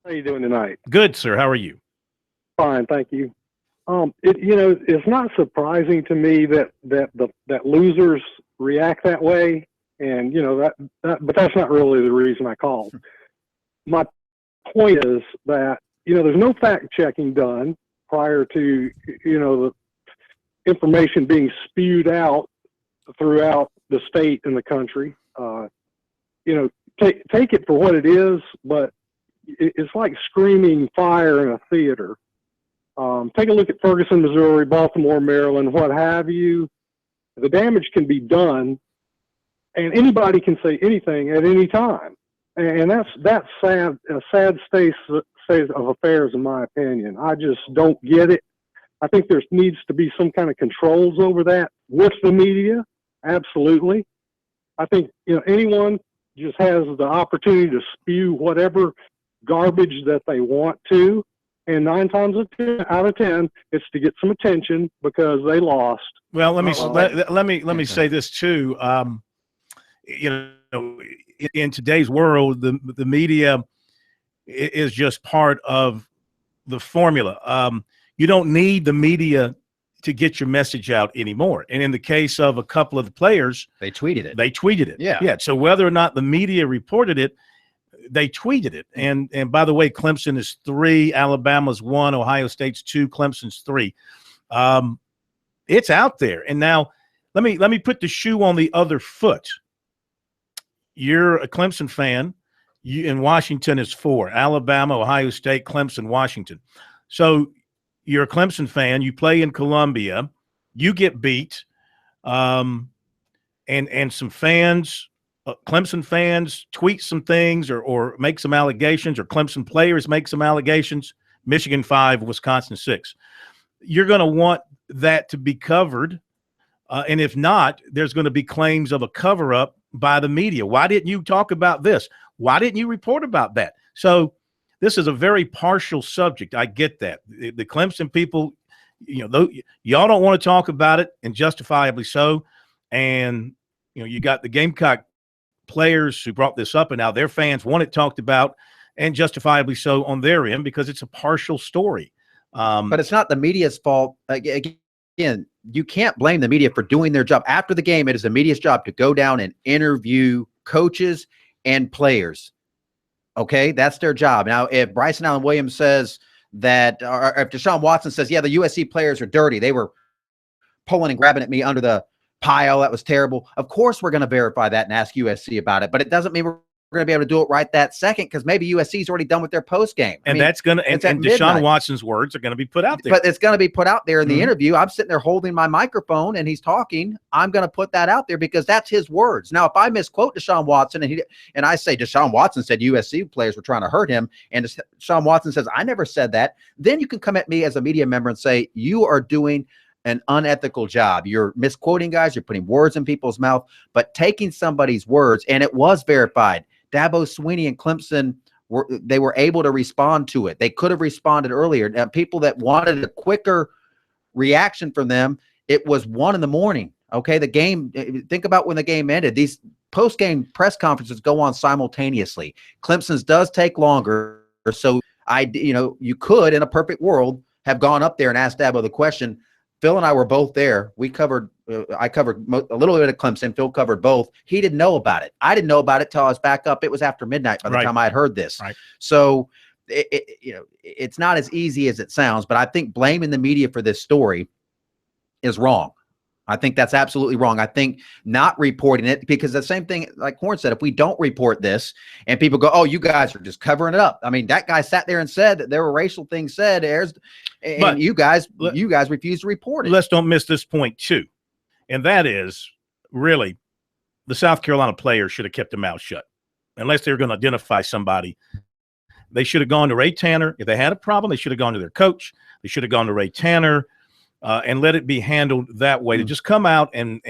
How are you doing tonight? Good, sir. How are you? Fine, thank you. It's not surprising to me that losers react that way, and but that's not really the reason I called. My point is that there's no fact checking done prior to the information being spewed out throughout the state and the country. Take it for what it is, but it's like screaming fire in a theater. Take a look at Ferguson, Missouri, Baltimore, Maryland, what have you. The damage can be done, and anybody can say anything at any time. And that's sad, a sad state of affairs, in my opinion. I just don't get it. I think there needs to be some kind of controls over that with the media. Absolutely. I think anyone just has the opportunity to spew whatever garbage that they want to, and 9 times out of 10, it's to get some attention because they lost. Well, let me say this too. In today's world, the media is just part of the formula. You don't need the media to get your message out anymore. And in the case of a couple of the players, They tweeted it. Yeah. So whether or not the media reported it, they tweeted it. And by the way, Clemson is 3, Alabama's 1, Ohio State's 2, Clemson's 3. It's out there. And now let me put the shoe on the other foot. You're a Clemson fan. In Washington is 4. Alabama, Ohio State, Clemson, Washington. So you're a Clemson fan. You play in Columbia. You get beat. And some fans, Clemson fans, tweet some things or make some allegations, or Clemson players make some allegations. Michigan 5, Wisconsin 6. You're going to want that to be covered. And if not, there's going to be claims of a cover-up by the media. Why didn't you talk about this? Why didn't you report about that? So this is a very partial subject. I get that. The Clemson people, y'all don't want to talk about it, and justifiably so. And, you got the Gamecock players who brought this up, and now their fans want it talked about, and justifiably so on their end, because it's a partial story. But it's not the media's fault. Again, you can't blame the media for doing their job. After the game, it is the media's job to go down and interview coaches and players. Okay, that's their job. Now, if Bryson Allen Williams says that, or if Deshaun Watson says, yeah, the USC players are dirty, they were pulling and grabbing at me under the pile, that was terrible. Of course, we're going to verify that and ask USC about it, but it doesn't mean we're going to be able to do it right that second, because maybe USC's already done with their post game. And that's going to, and Deshaun Watson's words are going to be put out there. But it's going to be put out there in the interview. I'm sitting there holding my microphone and he's talking. I'm going to put that out there because that's his words. Now, if I misquote Deshaun Watson and I say Deshaun Watson said USC players were trying to hurt him, and Deshaun Watson says I never said that, then you can come at me as a media member and say you are doing an unethical job. You're misquoting guys. You're putting words in people's mouth, but taking somebody's words, and it was verified. Dabo Swinney and Clemson were able to respond to it. They could have responded earlier. Now, people that wanted a quicker reaction from them, it was 1 a.m. Okay, the game. Think about when the game ended. These post-game press conferences go on simultaneously. Clemson's does take longer, so you could, in a perfect world, have gone up there and asked Dabo the question. Phil and I were both there. We covered. I covered a little bit of Clemson. Phil covered both. He didn't know about it. I didn't know about it till I was back up. It was after midnight by the time I had heard this. Right. So, it's not as easy as it sounds. But I think blaming the media for this story is wrong. I think that's absolutely wrong. I think not reporting it, because the same thing, like Horn said, if we don't report this and people go, oh, you guys are just covering it up. I mean, that guy sat there and said that there were racial things said, and you guys refused to report it. Let's don't miss this point too. And that is, really, the South Carolina players should have kept their mouth shut. Unless they were going to identify somebody, they should have gone to Ray Tanner. If they had a problem, they should have gone to their coach. They should have gone to Ray Tanner. And let it be handled that way. To just come out and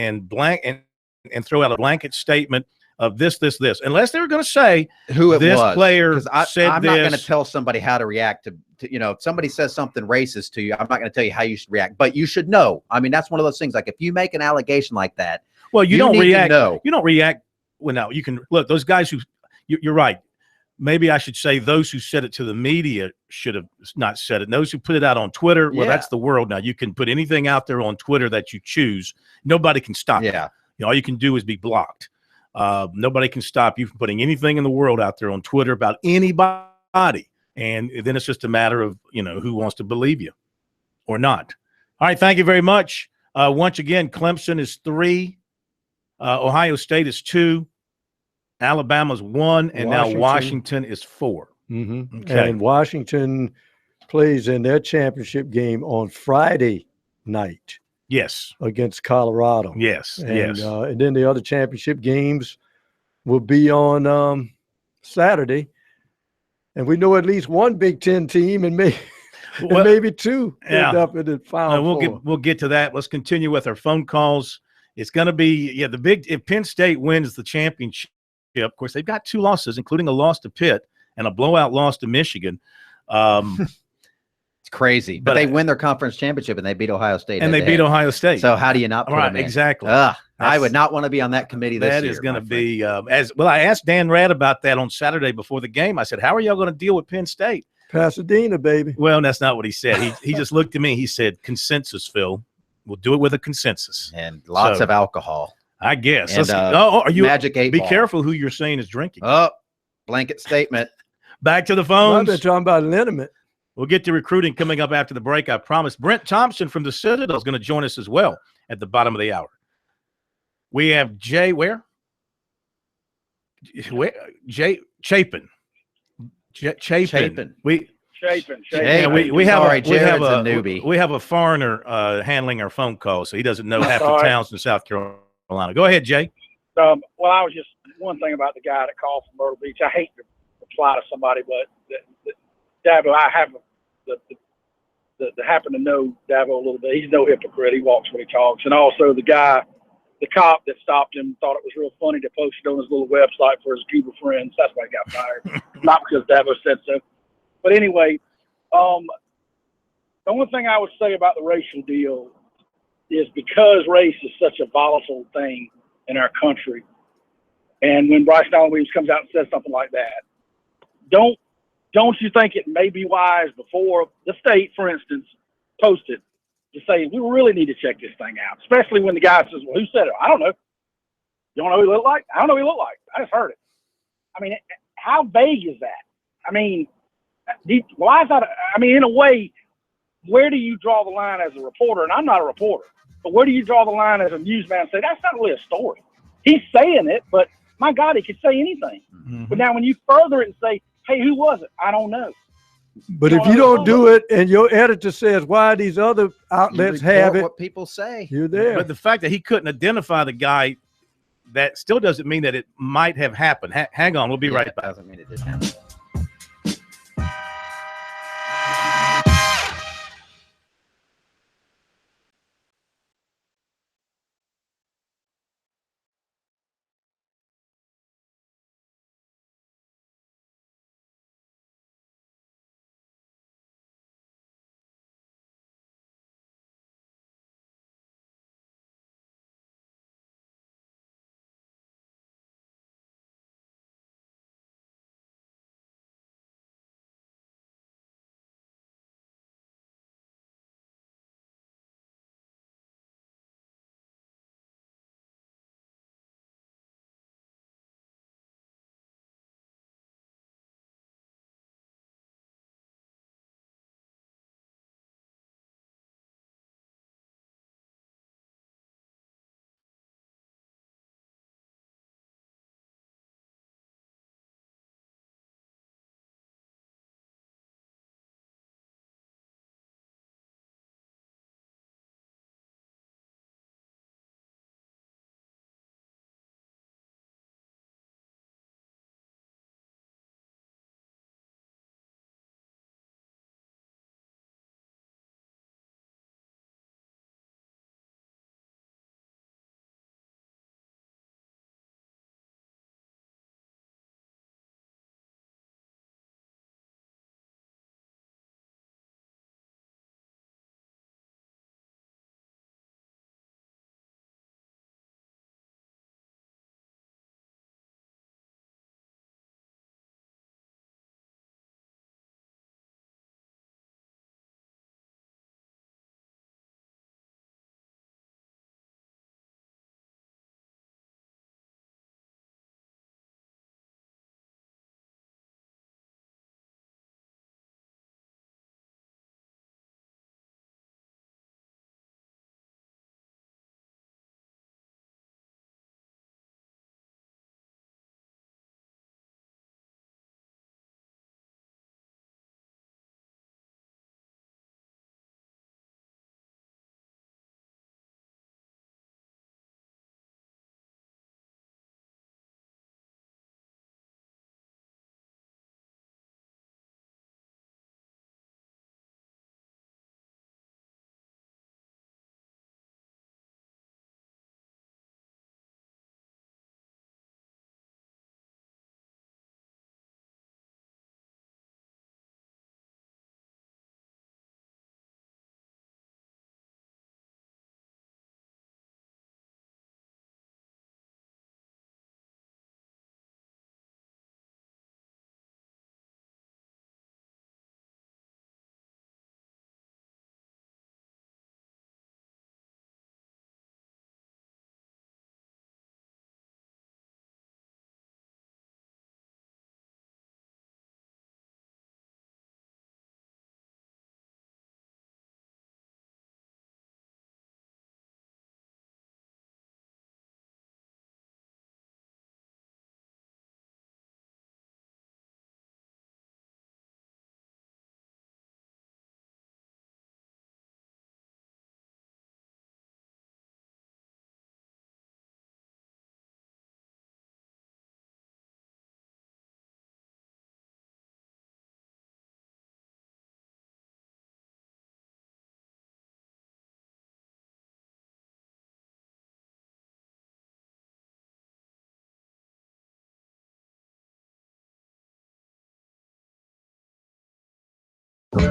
throw out a blanket statement of this, unless they were going to say who it this was. Player said I'm this. not going to tell somebody how to react to if somebody says something racist to you, I'm not going to tell you how you should react, but you should know. I mean, that's one of those things. Like if you make an allegation like that, well, you don't react. No, you don't react. Well, now you can look. Those guys who you're right. Maybe I should say those who said it to the media should have not said it. And those who put it out on Twitter, well, that's the world now. You can put anything out there on Twitter that you choose. Nobody can stop you. All you can do is be blocked. Nobody can stop you from putting anything in the world out there on Twitter about anybody. And then it's just a matter of, who wants to believe you or not. All right, thank you very much. Once again, Clemson is 3. Ohio State is 2. Alabama's 1, and now Washington is 4. Mm-hmm. Okay. And Washington plays in their championship game on Friday night. Yes. Against Colorado. Yes. And then the other championship games will be on Saturday. And we know at least one Big Ten team and maybe 2 end up in the Final Four. We'll get to that. Let's continue with our phone calls. It's going to be if Penn State wins the championship. Of course, they've got 2 losses, including a loss to Pitt and a blowout loss to Michigan. It's crazy, but they win their conference championship and they beat Ohio State. And they beat Ohio State. So how do you not put them in? Exactly. I would not want to be on that committee this year. That is going to be as well. I asked Dan Rad about that on Saturday before the game. I said, "How are y'all going to deal with Penn State?" Pasadena, baby. Well, that's not what he said. He just looked at me. He said, "Consensus, Phil. We'll do it with a consensus and lots of alcohol." I guess. And, are you Magic 8 Be ball. careful who you're saying is drinking. Oh, blanket statement. Back to the phones. I've been talking about liniment. We'll get to recruiting coming up after the break, I promise. Brent Thompson from the Citadel is going to join us as well at the bottom of the hour. We have Jay where? Jay Chapin. Chapin. Chapin. Yeah, we have a newbie. We have a foreigner handling our phone calls, so he doesn't know half the towns in South Carolina. Go ahead, Jay. Well, I was just one thing about the guy that called from Myrtle Beach. I hate to reply to somebody, but Dabo, I have the happen to know Dabo a little bit. He's no hypocrite. He walks when he talks, and also the cop that stopped him thought it was real funny to post it on his little website for his Cuba friends. That's why he got fired, not because Dabo said so. But anyway, the only thing I would say about the racial deal is because race is such a volatile thing in our country, and when Bryce Donald Williams comes out and says something like that, don't you think it may be wise before the state, for instance, posted to say, we really need to check this thing out, especially when the guy says, well, who said it? I don't know. You don't know who he looked like? I don't know who he looked like. I just heard it. I mean, how vague is that? I mean, why is that? I mean, in a way, where do you draw the line as a reporter? And I'm not a reporter, but where do you draw the line as a newsman and say, that's not really a story? He's saying it, but my God, he could say anything. Mm-hmm. But now when you further it and say, hey, who was it? I don't know. But if you don't do it and your editor says, why these other outlets have it, what people say, you're there. But the fact that he couldn't identify the guy, that still doesn't mean that it might have happened. Hang on, we'll be right back. Doesn't mean it did happen. Okay,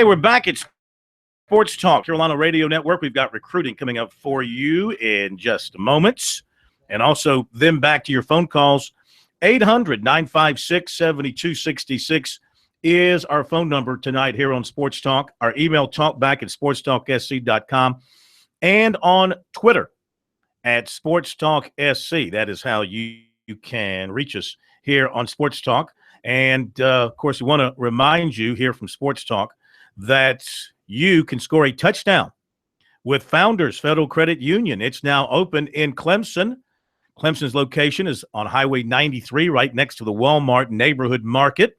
we're back at Sports Talk, Carolina Radio Network. We've got recruiting coming up for you in just moments. And also then back to your phone calls. 800-956-7266 is our phone number tonight here on Sports Talk. Our email talkback@sportstalksc.com and on Twitter @SportsTalkSC. That is how you can reach us here on Sports Talk. And, of course, we want to remind you here from Sports Talk that you can score a touchdown with Founders Federal Credit Union. It's now open in Clemson. Clemson's location is on Highway 93, right next to the Walmart Neighborhood Market.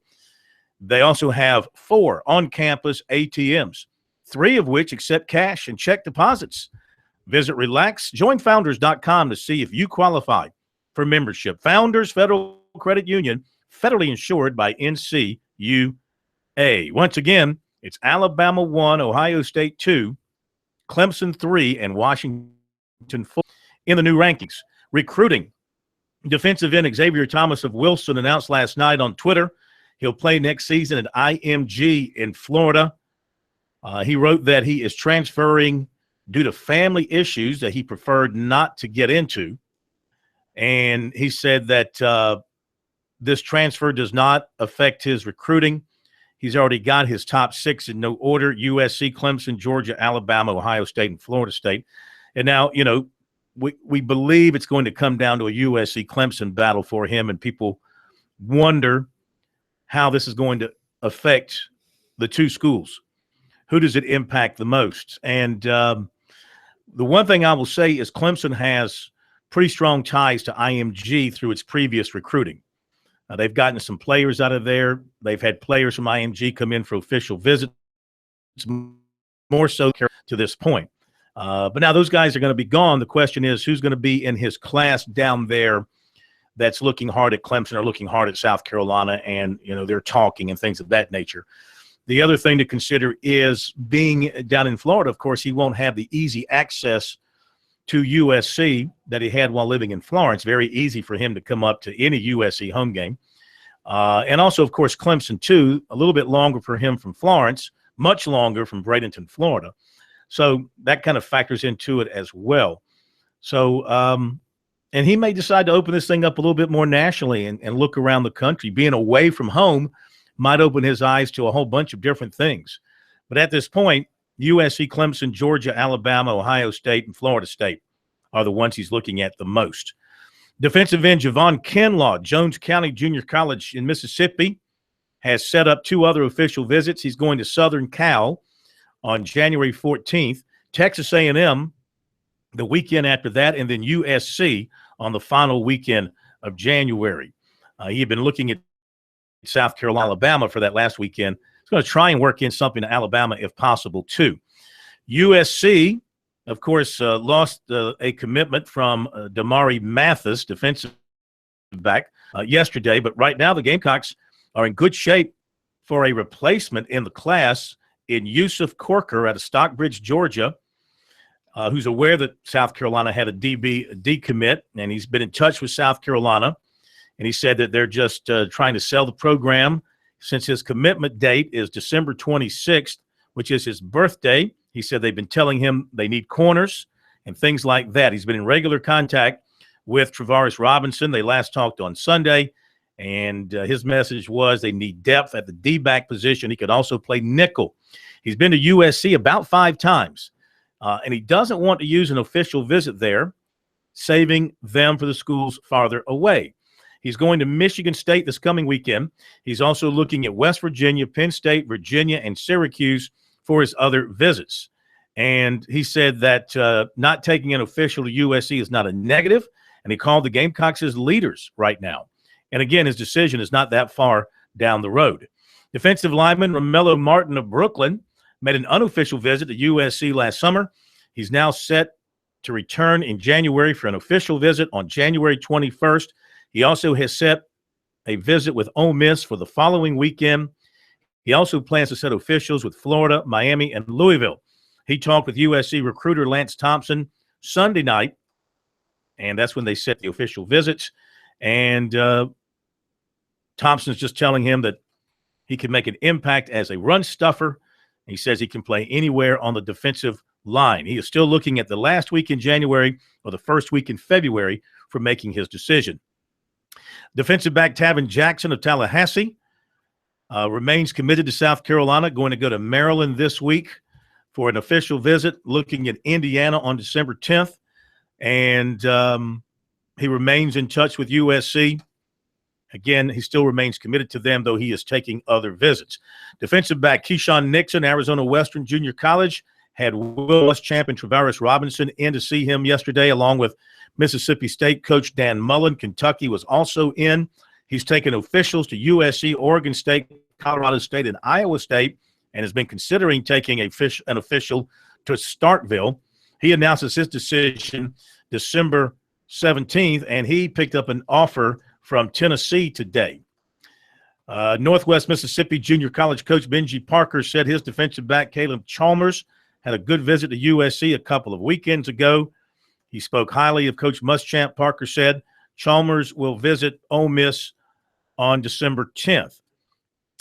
They also have 4 on-campus ATMs, 3 of which accept cash and check deposits. Visit Relax. Join Founders.com to see if you qualify for membership. Founders Federal Credit Union, federally insured by NCUA. Once again, it's Alabama 1, Ohio State 2, Clemson 3, and Washington 4 in the new rankings. Recruiting. Defensive end Xavier Thomas of Wilson announced last night on Twitter he'll play next season at IMG in Florida. He wrote that he is transferring due to family issues that he preferred not to get into. And he said that this transfer does not affect his recruiting. He's already got his top 6 in no order: USC, Clemson, Georgia, Alabama, Ohio State, and Florida State. And now, you know, we believe it's going to come down to a USC-Clemson battle for him, and people wonder how this is going to affect the 2 schools. Who does it impact the most? And the one thing I will say is Clemson has pretty strong ties to IMG through its previous recruiting. They've gotten some players out of there. They've had players from IMG come in for official visits, more so to this point. But now those guys are going to be gone. The question is, who's going to be in his class down there that's looking hard at Clemson or looking hard at South Carolina, and, you know, they're talking and things of that nature. The other thing to consider is being down in Florida, of course, he won't have the easy access to USC that he had while living in Florence. Very easy for him to come up to any USC home game. And also, of course, Clemson, too, a little bit longer for him from Florence, much longer from Bradenton, Florida. So that kind of factors into it as well. So, and he may decide to open this thing up a little bit more nationally and look around the country. Being away from home might open his eyes to a whole bunch of different things. But at this point, USC, Clemson, Georgia, Alabama, Ohio State, and Florida State are the ones he's looking at the most. Defensive end Javon Kinlaw, Jones County Junior College in Mississippi, has set up 2 other official visits. He's going to Southern Cal on January 14th, Texas A&M the weekend after that, and then USC on the final weekend of January. He had been looking at South Carolina, Alabama for that last weekend. He's going to try and work in something to Alabama if possible, too. USC, of course, lost a commitment from Damari Mathis, defensive back, yesterday. But right now the Gamecocks are in good shape for a replacement in the class in Yusuf Corker out of Stockbridge, Georgia, who's aware that South Carolina had a decommit, and he's been in touch with South Carolina. And he said that they're just trying to sell the program since his commitment date is December 26th, which is his birthday. He said they've been telling him they need corners and things like that. He's been in regular contact with Travaris Robinson. They last talked on Sunday, and his message was they need depth at the D-back position. He could also play nickel. He's been to USC about 5 times, and he doesn't want to use an official visit there, saving them for the schools farther away. He's going to Michigan State this coming weekend. He's also looking at West Virginia, Penn State, Virginia, and Syracuse for his other visits. And he said that not taking an official to USC is not a negative, and he called the Gamecocks his leaders right now. And again, his decision is not that far down the road. Defensive lineman Romello Martin of Brooklyn made an unofficial visit to USC last summer. He's now set to return in January for an official visit on January 21st. He also has set a visit with Ole Miss for the following weekend. He also plans to set officials with Florida, Miami, and Louisville. He talked with USC recruiter Lance Thompson Sunday night, and that's when they set the official visits. And Thompson's just telling him that he can make an impact as a run stuffer. He says he can play anywhere on the defensive line. He is still looking at the last week in January or the first week in February for making his decision. Defensive back Tavin Jackson of Tallahassee remains committed to South Carolina, going to go to Maryland this week for an official visit, looking at Indiana on December 10th. And he remains in touch with USC. Again, he still remains committed to them, though he is taking other visits. Defensive back Keyshawn Nixon, Arizona Western Junior College, had West champion Travaris Robinson in to see him yesterday, along with Mississippi State coach Dan Mullen. Kentucky was also in. He's taken officials to USC, Oregon State, Colorado State, and Iowa State, and has been considering taking an official to Starkville. He announces his decision December 17th, and he picked up an offer from Tennessee today. Northwest Mississippi Junior College coach Benji Parker said his defensive back Caleb Chalmers had a good visit to USC a couple of weekends ago. He spoke highly of Coach Muschamp. Parker said Chalmers will visit Ole Miss on December 10th.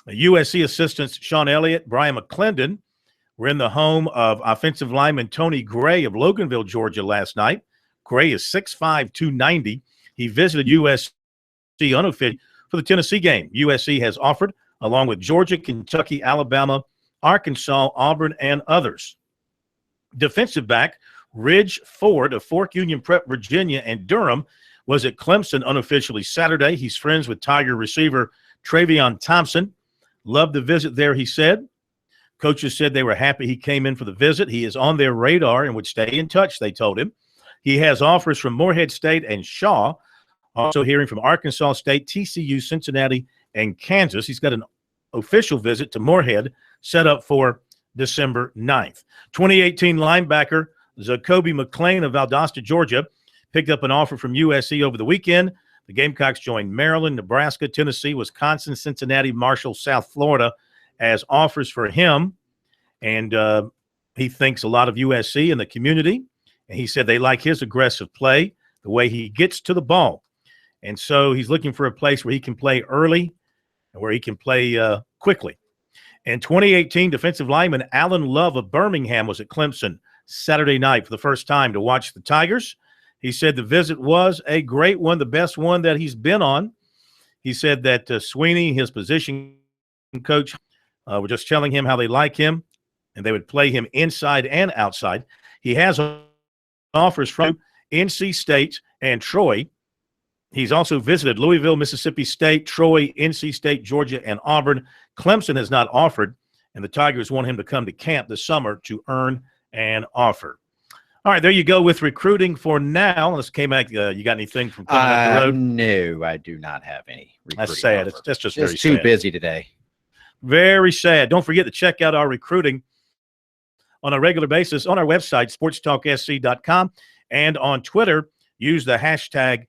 USC assistants Sean Elliott, Brian McClendon were in the home of offensive lineman Tony Gray of Loganville, Georgia last night. Gray is 6'5", 290. He visited USC unofficially for the Tennessee game. USC has offered, along with Georgia, Kentucky, Alabama, Arkansas, Auburn, and others. Defensive back Ridge Ford of Fork Union Prep, Virginia, and Durham was at Clemson unofficially Saturday. He's friends with Tiger receiver Travion Thompson. Loved the visit there, he said. Coaches said they were happy he came in for the visit. He is on their radar and would stay in touch, they told him. He has offers from Morehead State and Shaw, also hearing from Arkansas State, TCU, Cincinnati, and Kansas. He's got an official visit to Morehead set up for December 9th. 2018 linebacker Zacoby McClain of Valdosta, Georgia, picked up an offer from USC over the weekend. The Gamecocks joined Maryland, Nebraska, Tennessee, Wisconsin, Cincinnati, Marshall, South Florida as offers for him. And he thinks a lot of USC and the community. And he said they like his aggressive play, the way he gets to the ball. And so he's looking for a place where he can play early and where he can play quickly. And 2018 defensive lineman Alan Love of Birmingham was at Clemson Saturday night for the first time to watch the Tigers. He said the visit was a great one, the best one that he's been on. He said that Sweeney, his position coach, were just telling him how they like him, and they would play him inside and outside. He has offers from NC State and Troy. He's also visited Louisville, Mississippi State, Troy, NC State, Georgia, and Auburn. Clemson has not offered, and the Tigers want him to come to camp this summer to earn an offer. All right, there you go with recruiting for now. Let's came back. You got anything from coming up the road? No, I do not have any. That's sad. That's just very too sad. Busy today. Very sad. Don't forget to check out our recruiting on a regular basis on our website, SportsTalkSC.com, and on Twitter. Use the hashtag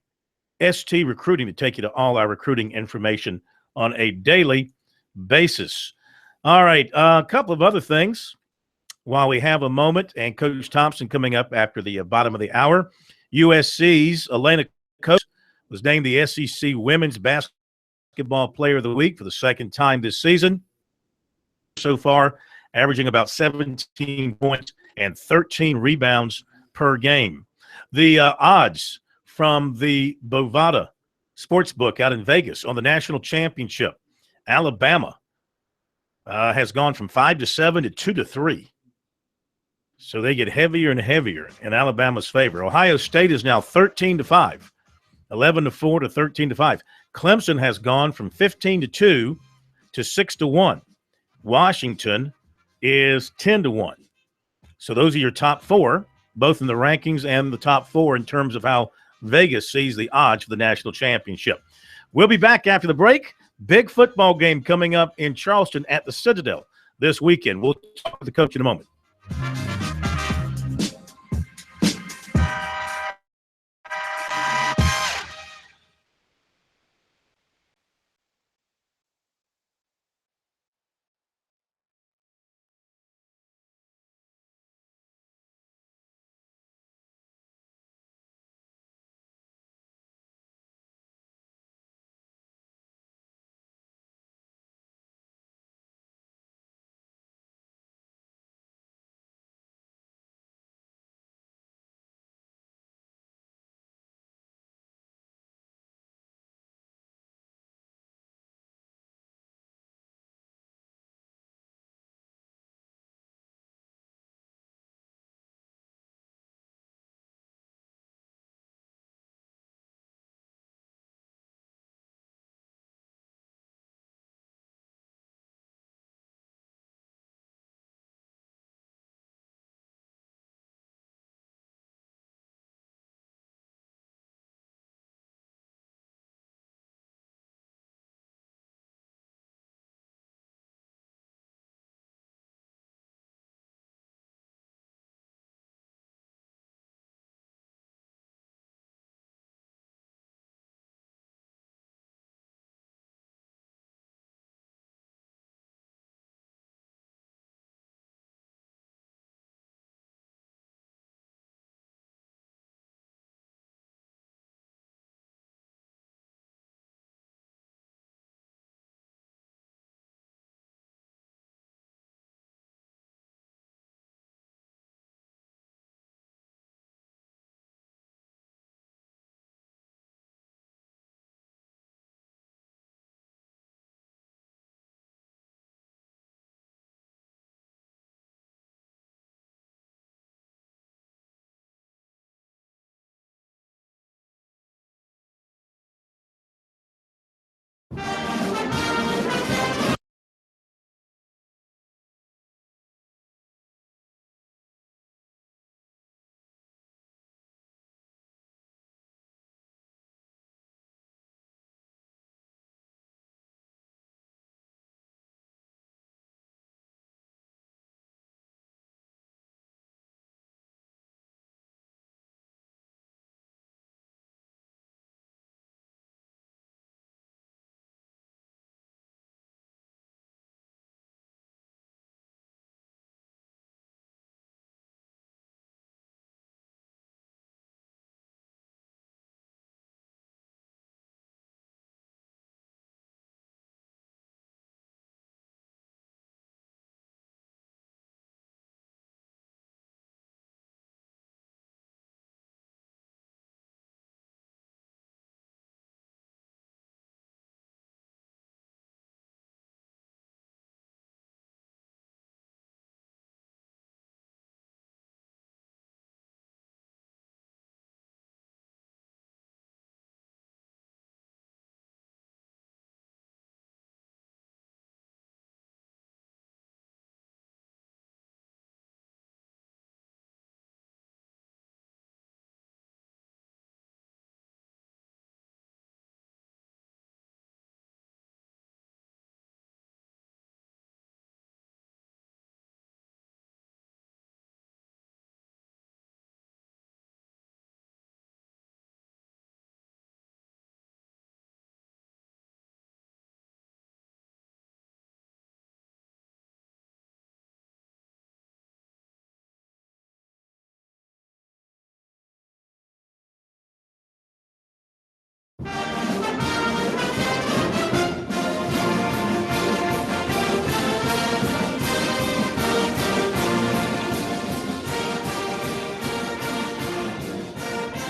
ST Recruiting to take you to all our recruiting information on a daily basis. All right, a couple of other things while we have a moment, and Coach Thompson coming up after the bottom of the hour. USC's Elena Coates was named the SEC Women's Basketball Player of the Week for the second time this season. So far, averaging about 17 points and 13 rebounds per game. The odds from the Bovada Sportsbook out in Vegas on the national championship. Alabama has gone from 5-7 to 2-3. So they get heavier and heavier in Alabama's favor. Ohio State is now 13-5, 11-4 to 13-5. Clemson has gone from 15-2 to 6-1. Washington is 10-1. So those are your top four, both in the rankings and the top four in terms of how Vegas sees the odds for the national championship. We'll be back after the break. Big football game coming up in Charleston at the Citadel this weekend. We'll talk with the coach in a moment.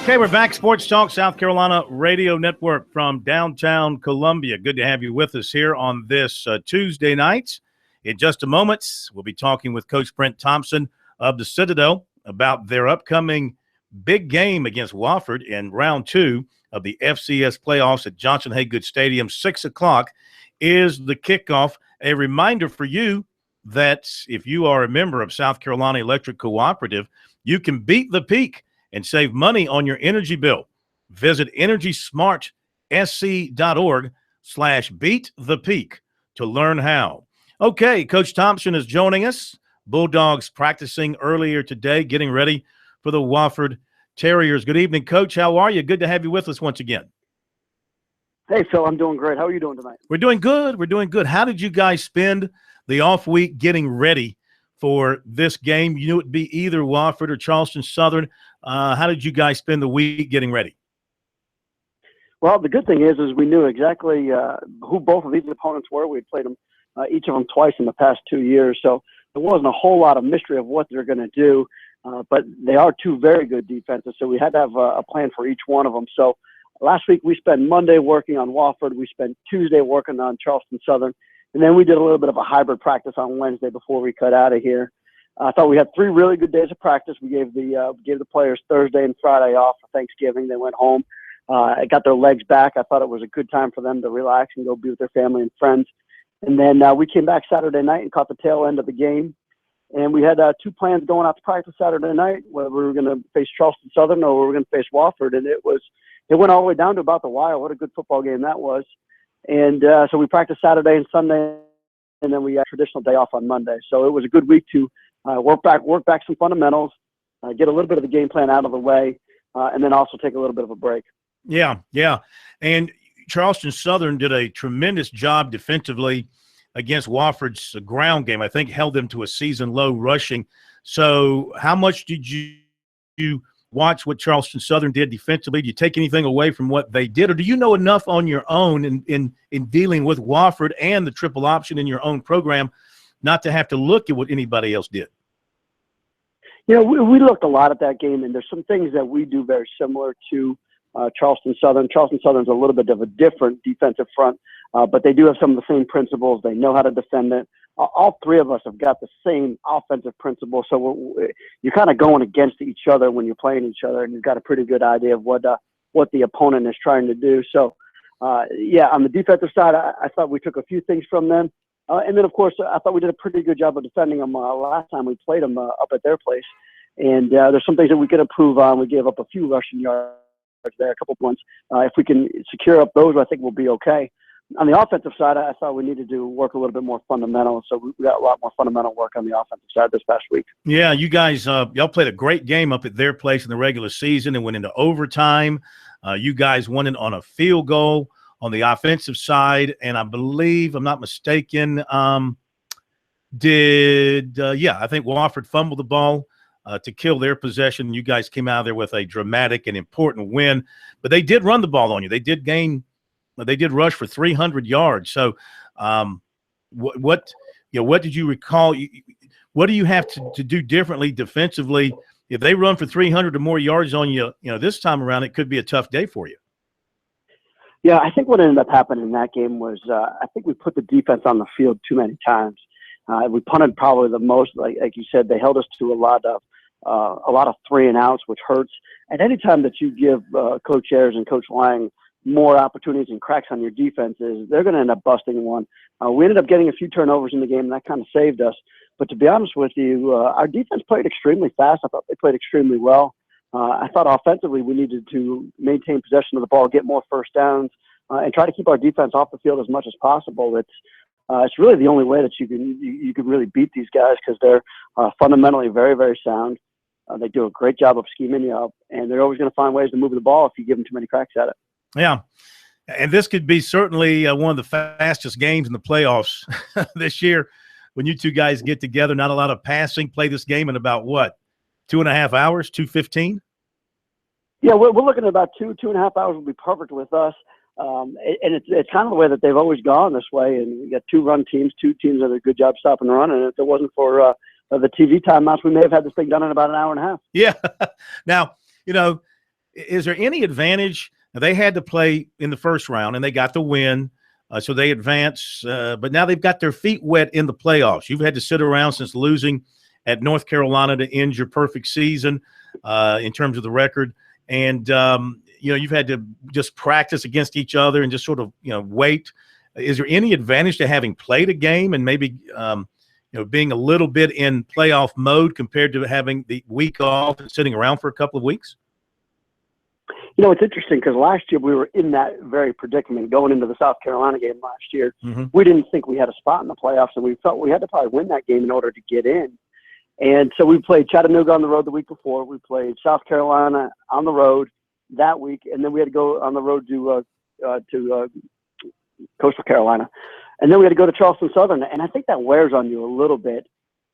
Okay, we're back. Sports Talk South Carolina Radio Network from downtown Columbia. Good to have you with us here on this Tuesday night. In just a moment, we'll be talking with Coach Brent Thompson of the Citadel about their upcoming big game against Wofford in round 2 of the FCS playoffs at Johnson Haygood Stadium. 6 o'clock is the kickoff. A reminder for you that if you are a member of South Carolina Electric Cooperative, you can beat the peak and save money on your energy bill. Visit EnergySmartSC.org/beatthepeak to learn how. Okay, Coach Thompson is joining us. Bulldogs practicing earlier today, getting ready for the Wofford Terriers. Good evening, Coach. How are you? Good to have you with us once again. Hey, Phil, I'm doing great. How are you doing tonight? We're doing good. We're doing good. How did you guys spend the off week getting ready for this game? You knew it'd be either Wofford or Charleston Southern. How did you guys spend the week getting ready? Well, the good thing is we knew exactly who both of these opponents were. We played them, each of them twice in the past 2 years, so there wasn't a whole lot of mystery of what they're going to do. But they are two very good defenses, so we had to have a plan for each one of them. So last week we spent Monday working on Wofford. We spent Tuesday working on Charleston Southern, and then we did a little bit of a hybrid practice on Wednesday before we cut out of here. I thought we had 3 really good days of practice. We gave the players Thursday and Friday off for Thanksgiving. They went home, got their legs back. I thought it was a good time for them to relax and go be with their family and friends. And then we came back Saturday night and caught the tail end of the game. And we had 2 plans going out to practice Saturday night, whether we were going to face Charleston Southern or we were going to face Wofford. And it went all the way down to about the wire. What a good football game that was. And so we practiced Saturday and Sunday, and then we had a traditional day off on Monday. So it was a good week to work back some fundamentals, get a little bit of the game plan out of the way, and then also take a little bit of a break. Yeah. And Charleston Southern did a tremendous job defensively against Wofford's ground game. I think held them to a season low rushing. So how much did you watch what Charleston Southern did defensively? Do you take anything away from what they did, or do you know enough on your own in dealing with Wofford and the triple option in your own program not to have to look at what anybody else did? You know, we looked a lot at that game, and there's some things that we do very similar to Charleston Southern. Charleston Southern's a little bit of a different defensive front, but they do have some of the same principles. They know how to defend it. All 3 of us have got the same offensive principles, so you're kind of going against each other when you're playing each other, and you've got a pretty good idea of what the opponent is trying to do. So, on the defensive side, I thought we took a few things from them. And then, of course, I thought we did a pretty good job of defending them last time we played them up at their place. And there's some things that we could improve on. We gave up a few rushing yards there, a couple of ones. If we can secure up those, I think we'll be okay. On the offensive side, I thought we needed to work a little bit more fundamental. So we got a lot more fundamental work on the offensive side this past week. Yeah, you guys, y'all played a great game up at their place in the regular season and went into overtime. You guys won it on a field goal on the offensive side, and I believe, I'm not mistaken, I think Wofford fumbled the ball to kill their possession. You guys came out of there with a dramatic and important win, but they did run the ball on you. They did rush for 300 yards. So what did you recall? What do you have to do differently defensively? If they run for 300 or more yards on you, this time around, it could be a tough day for you. Yeah, I think what ended up happening in that game was I think we put the defense on the field too many times. We punted probably the most. Like you said, they held us to a lot of 3-and-outs, which hurts. And any time that you give Coach Ayers and Coach Lang more opportunities and cracks on your defenses, they're going to end up busting one. We ended up getting a few turnovers in the game, and that kind of saved us. But to be honest with you, our defense played extremely fast. I thought they played extremely well. I thought offensively we needed to maintain possession of the ball, get more first downs, and try to keep our defense off the field as much as possible. It's really the only way that you can really beat these guys, because they're fundamentally very, very sound. They do a great job of scheming you up, and they're always going to find ways to move the ball if you give them too many cracks at it. Yeah, and this could be certainly one of the fastest games in the playoffs this year when you two guys get together. Not a lot of passing. Play this game in about, 2.5 hours, 2:15? Yeah, we're looking at about 2.5 hours would be perfect with us. And it's kind of the way that they've always gone this way. And we got 2 run teams, 2 teams that do a good job stopping the run. And if it wasn't for the TV timeouts, we may have had this thing done in about an hour and a half. Yeah. Now, is there any advantage? Now, they had to play in the first round, and they got the win, so they advance. But now they've got their feet wet in the playoffs. You've had to sit around since losing at North Carolina to end your perfect season in terms of the record. And, you've had to just practice against each other and just sort of, wait. Is there any advantage to having played a game and maybe, being a little bit in playoff mode compared to having the week off and sitting around for a couple of weeks? It's interesting because last year we were in that very predicament going into the South Carolina game last year. Mm-hmm. We didn't think we had a spot in the playoffs, and we felt we had to probably win that game in order to get in. And so we played Chattanooga on the road the week before. We played South Carolina on the road that week, and then we had to go on the road to Coastal Carolina. And then we had to go to Charleston Southern, and I think that wears on you a little bit.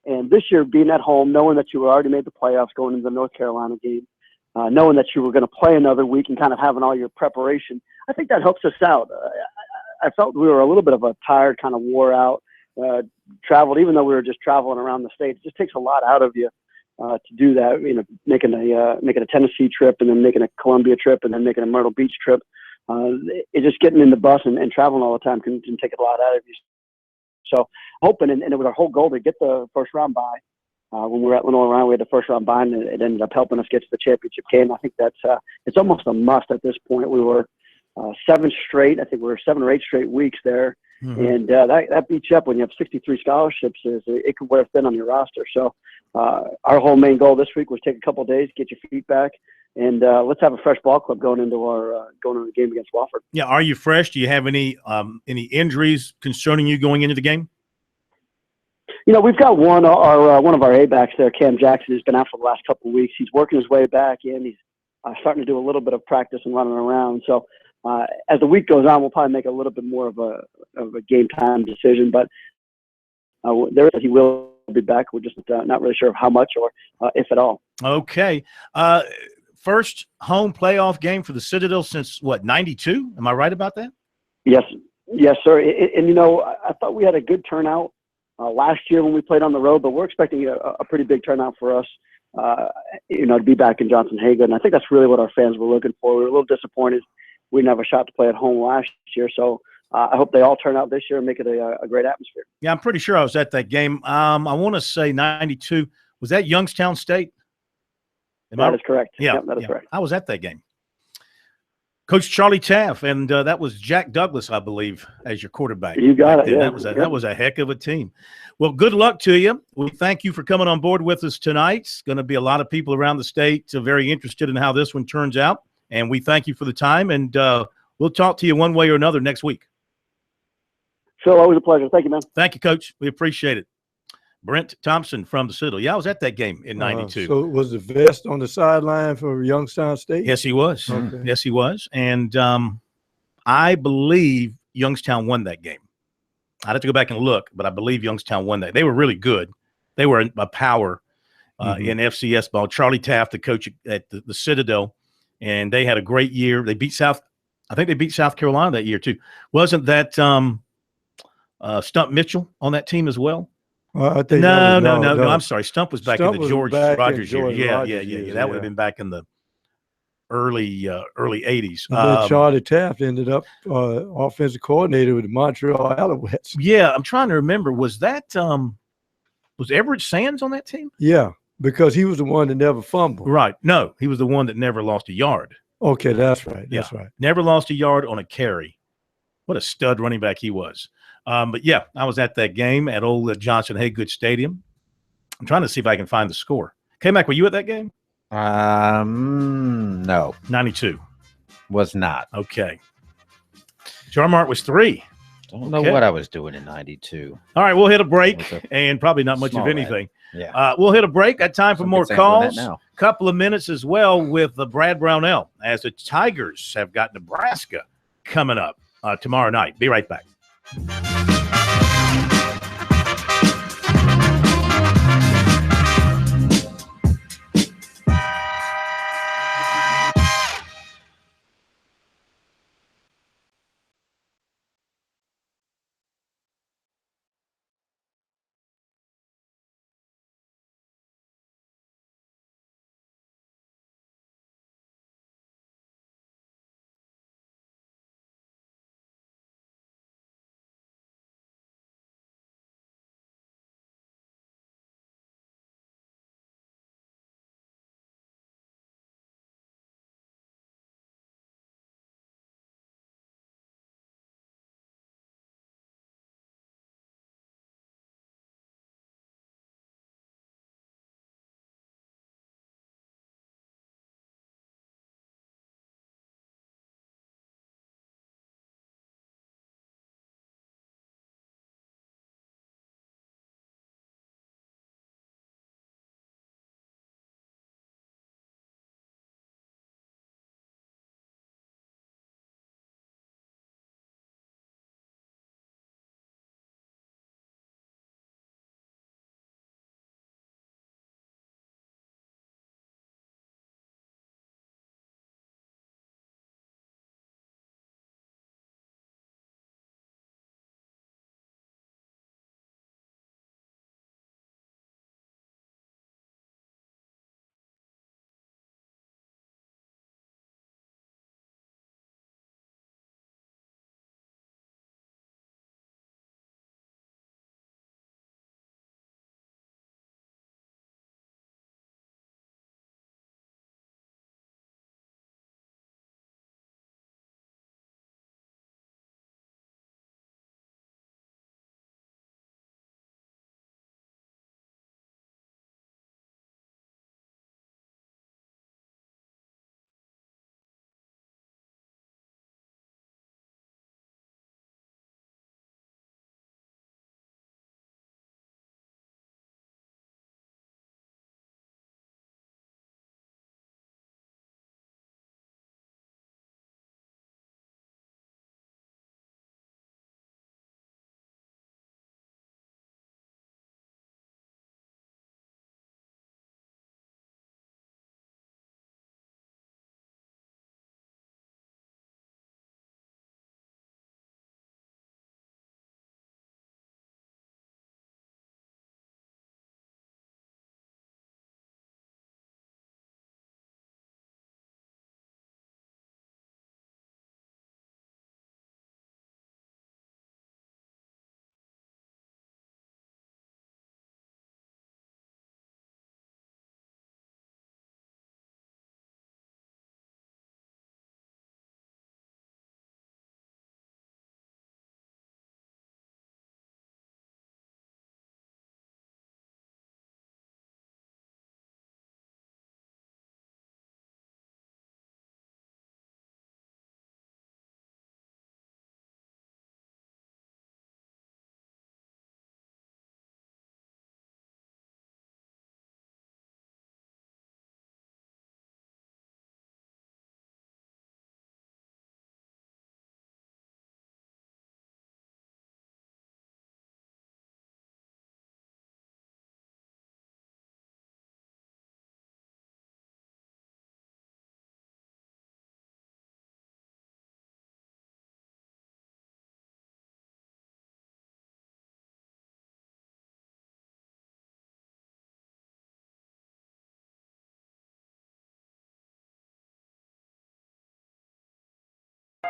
And this year, being at home, knowing that you were already made the playoffs going into the North Carolina game, knowing that you were going to play another week and kind of having all your preparation, I think that helps us out. I felt we were a little bit of a tired, kind of wore out, traveled, even though we were just traveling around the state. It just takes a lot out of you to do that, making a Tennessee trip and then making a Columbia trip and then making a Myrtle Beach trip. It's just getting in the bus and traveling all the time can take a lot out of you. So hoping, and it was our whole goal to get the first round bye. When we were at Lenore Ryan, we had the first round bye, and it ended up helping us get to the championship game. I think that's it's almost a must at this point. We were 7 straight. I think we were 7 or 8 straight weeks there. Mm-hmm. And that beats you up when you have 63 scholarships. It could wear thin on your roster. So our whole main goal this week was take a couple of days, get your feet back, and let's have a fresh ball club going into the game against Wofford. Yeah, are you fresh? Do you have any injuries concerning you going into the game? We've got one of our A-backs there, Cam Jackson, who's been out for the last couple of weeks. He's working his way back in. He's starting to do a little bit of practice and running around. So as the week goes on, we'll probably make a little bit more of a game time decision. But he will be back. We're just not really sure of how much or if at all. Okay. First home playoff game for the Citadel since, 92? Am I right about that? Yes, sir. And I thought we had a good turnout last year when we played on the road, but we're expecting a pretty big turnout for us, to be back in Johnson-Hagan. And I think that's really what our fans were looking for. We were a little disappointed we didn't have a shot to play at home last year. So I hope they all turn out this year and make it a great atmosphere. Yeah, I'm pretty sure I was at that game. I want to say 92. Was that Youngstown State? That is correct. Yeah, that is correct. I was at that game. Coach Charlie Taff, and that was Jack Douglas, I believe, as your quarterback. You got it. Yeah. That was a heck of a team. Well, good luck to you. We thank you for coming on board with us tonight. It's going to be a lot of people around the state very interested in how this one turns out, and we thank you for the time, and we'll talk to you one way or another next week. Phil, always a pleasure. Thank you, man. Thank you, Coach. We appreciate it. Brent Thompson from the Citadel. Yeah, I was at that game in 92. So was the vest on the sideline for Youngstown State? Yes, he was. Okay. Yes, he was. And I believe Youngstown won that game. I'd have to go back and look, but I believe Youngstown won that. They were really good. They were a power in FCS ball. Charlie Taft, the coach at the Citadel, and they had a great year. They beat South Carolina that year too. Wasn't that Stump Mitchell on that team as well? No. I'm sorry. Stump was back in the George Rogers year. Yeah. That would have been back in the early 80s. Then Charlie Taft ended up offensive coordinator with the Montreal Alouettes. Yeah, I'm trying to remember. Was that was Everett Sands on that team? Yeah, because he was the one that never fumbled. Right. No, he was the one that never lost a yard. Okay, that's right. That's right. Never lost a yard on a carry. What a stud running back he was. But yeah, I was at that game at old Johnson-Haygood Stadium. I'm trying to see if I can find the score. K-Mac, were you at that game? No. 92. Was not. Okay. Jarmart was 3. Don't know what I was doing in 92. All right, we'll hit a break, and probably not much of anything. Yeah. We'll hit a break. Got time for more calls. Couple of minutes as well with Brad Brownell as the Tigers have got Nebraska coming up tomorrow night. Be right back.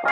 All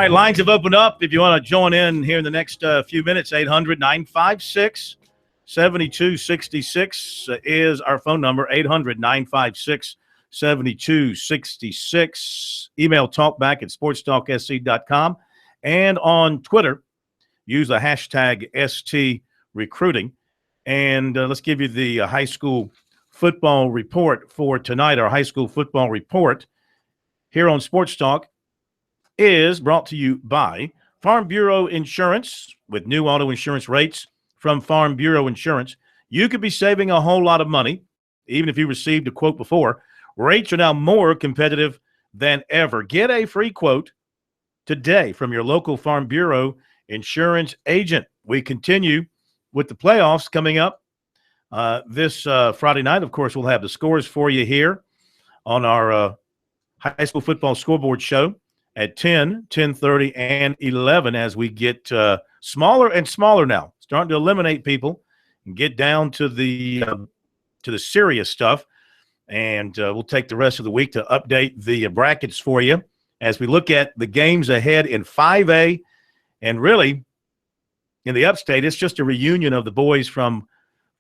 right, lines have opened up. If you want to join in here in the next few minutes, 800-956-7266 is our phone number, 800-956-7266. Email talkback at sportstalksc.com. And on Twitter, use the hashtag STRecruiting. And let's give you the high school football report for tonight. Our high school football report here on Sports Talk is brought to you by Farm Bureau Insurance. With new auto insurance rates from Farm Bureau Insurance, you could be saving a whole lot of money, even if you received a quote before. Rates are now more competitive than ever. Get a free quote today from your local Farm Bureau Insurance agent. We continue with the playoffs coming up this Friday night. Of course, we'll have the scores for you here on our high school football scoreboard show at 10, 10:30, and 11 as we get smaller and smaller now, starting to eliminate people and get down to the serious stuff. And we'll take the rest of the week to update the brackets for you as we look at the games ahead in 5A. And really, in the upstate, it's just a reunion of the boys from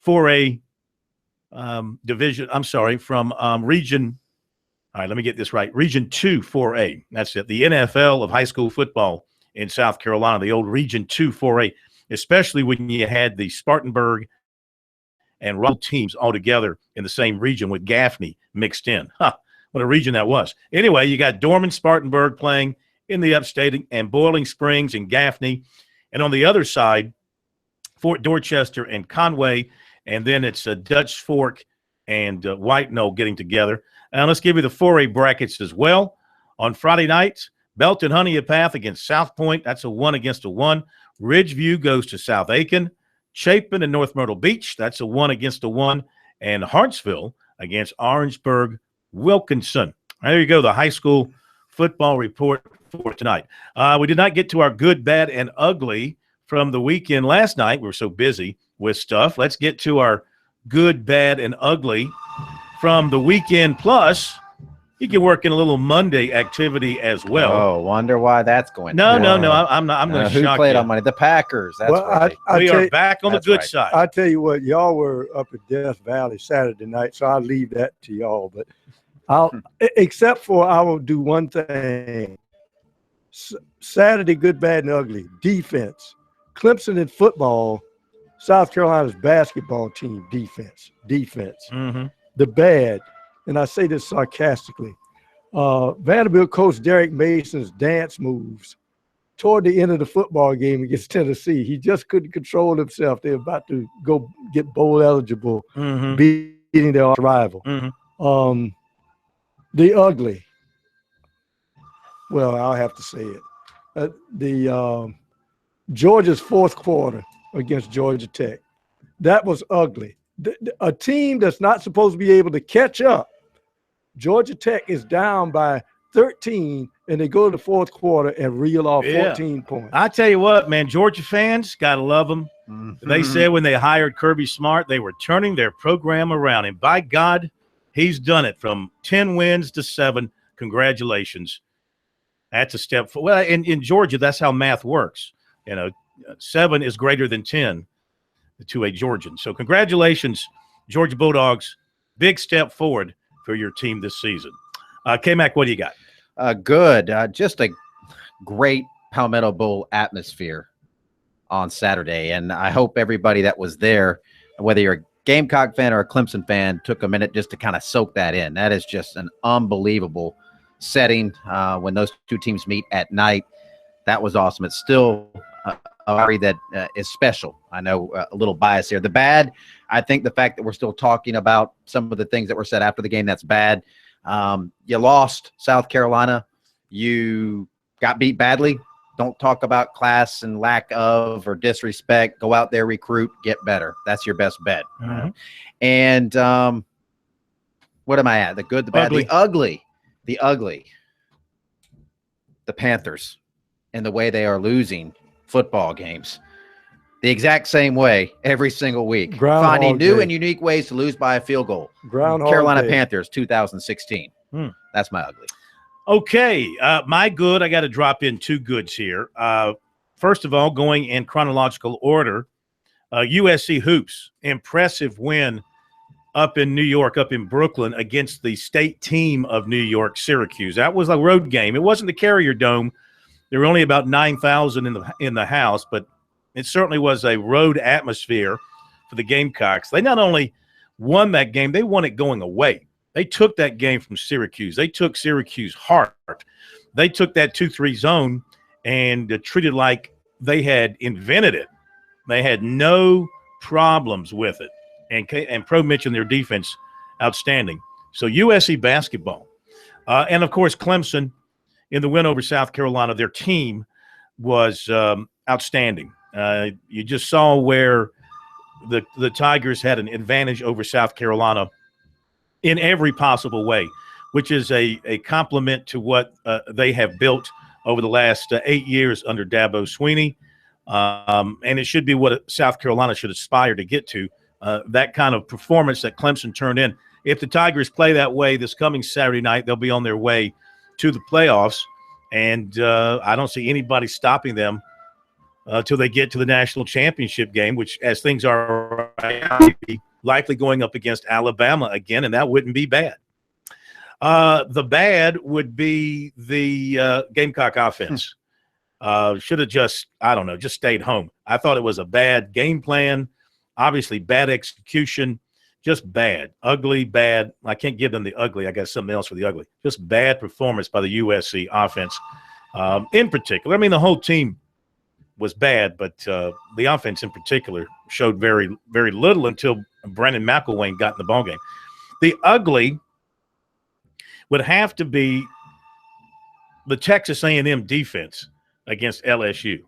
4A division. I'm sorry, from region. All right, let me get this right. Region 2 4A. That's it. The NFL of high school football in South Carolina, the old Region 2 4A, especially when you had the Spartanburg and Russell teams all together in the same region with Gaffney mixed in. What a region that was. Anyway, you got Dorman, Spartanburg playing in the upstate, and Boiling Springs and Gaffney. And on the other side, Fort Dorchester and Conway. And then it's Dutch Fork and White Knoll getting together. And let's give you the 4A brackets as well. On Friday night, Belton Honeypath against South Point. That's a 1-1. Ridgeview goes to South Aiken. Chapin and North Myrtle Beach. That's a 1-1. And Hartsville against Orangeburg Wilkinson. There you go, the high school football report for tonight. We did not get to our good, bad, and ugly from the weekend last night. We were so busy with stuff. Let's get to our good, bad, and ugly from the weekend. Plus, you can work in a little Monday activity as well. Oh, wonder why that's going. No. I'm not. I'm going to shock you. Who played on Monday? The Packers. That's right. We are back on the good side. I tell you what, y'all were up at Death Valley Saturday night, so I'll leave that to y'all. But except for I will do one thing. Saturday, good, bad, and ugly. Defense. Clemson in football. South Carolina's basketball team. Defense. Mm-hmm. The bad, and I say this sarcastically, Vanderbilt coach Derek Mason's dance moves toward the end of the football game against Tennessee. He just couldn't control himself. They're about to go get bowl eligible, beating their rival. The ugly. Well, I'll have to say it. Georgia's fourth quarter against Georgia Tech. That was ugly. A team that's not supposed to be able to catch up. Georgia Tech is down by 13, and they go to the fourth quarter and reel off 14 points. I tell you what, man, Georgia fans, got to love them. Mm-hmm. They said when they hired Kirby Smart, they were turning their program around. And by God, he's done it from 10 wins to 7. Congratulations. That's a step forward. Well, in Georgia, that's how math works. 7 is greater than 10. To a Georgian. So congratulations, Georgia Bulldogs. Big step forward for your team this season. K-Mac, what do you got? Good. Just a great Palmetto Bowl atmosphere on Saturday. And I hope everybody that was there, whether you're a Gamecock fan or a Clemson fan, took a minute just to kind of soak that in. That is just an unbelievable setting when those two teams meet at night. That was awesome. It's still a rivalry that is special. I know a little bias here. The bad, I think the fact that we're still talking about some of the things that were said after the game, that's bad. You lost South Carolina. You got beat badly. Don't talk about class and lack of or disrespect. Go out there, recruit, get better. That's your best bet. Mm-hmm. And What am I at? The good, the bad, Ugly. the ugly, the ugly. The Panthers and the way they are losing football games. The exact same way every single week. Groundhog Finding new Day. and unique ways to lose by a field goal. Groundhog Carolina Day. Panthers 2016. That's my ugly. Okay, my good, I got to drop in two goods here. First of all, going in chronological order, USC Hoops, impressive win up in New York, up in Brooklyn against the state team of New York, Syracuse. That was a road game. It wasn't the Carrier Dome. There were only about 9,000 in the house, but it certainly was a road atmosphere for the Gamecocks. They not only won that game, they won it going away. They took that game from Syracuse. They took Syracuse hard. They took that 2-3 zone and treated like they had invented it. They had no problems with it. And Pro mentioned their defense, outstanding. So USC basketball. And, of course, Clemson in the win over South Carolina, their team was outstanding. You just saw where the Tigers had an advantage over South Carolina in every possible way, which is a compliment to what they have built over the last 8 years under Dabo Swinney. And it should be what South Carolina should aspire to get to, that kind of performance that Clemson turned in. If the Tigers play that way this coming Saturday night, they'll be on their way to the playoffs. And I don't see anybody stopping them till they get to the national championship game, which, as things are right now, likely going up against Alabama again, and that wouldn't be bad. The bad would be the Gamecock offense. Should have just stayed home. I thought it was a bad game plan, obviously bad execution, just bad, ugly, bad. I can't give them the ugly. I got something else for the ugly. Just bad performance by the USC offense in particular. I mean, the whole team was bad, but the offense in particular showed very, very little until Brandon McElwain got in the ballgame. The ugly would have to be the Texas A&M defense against LSU.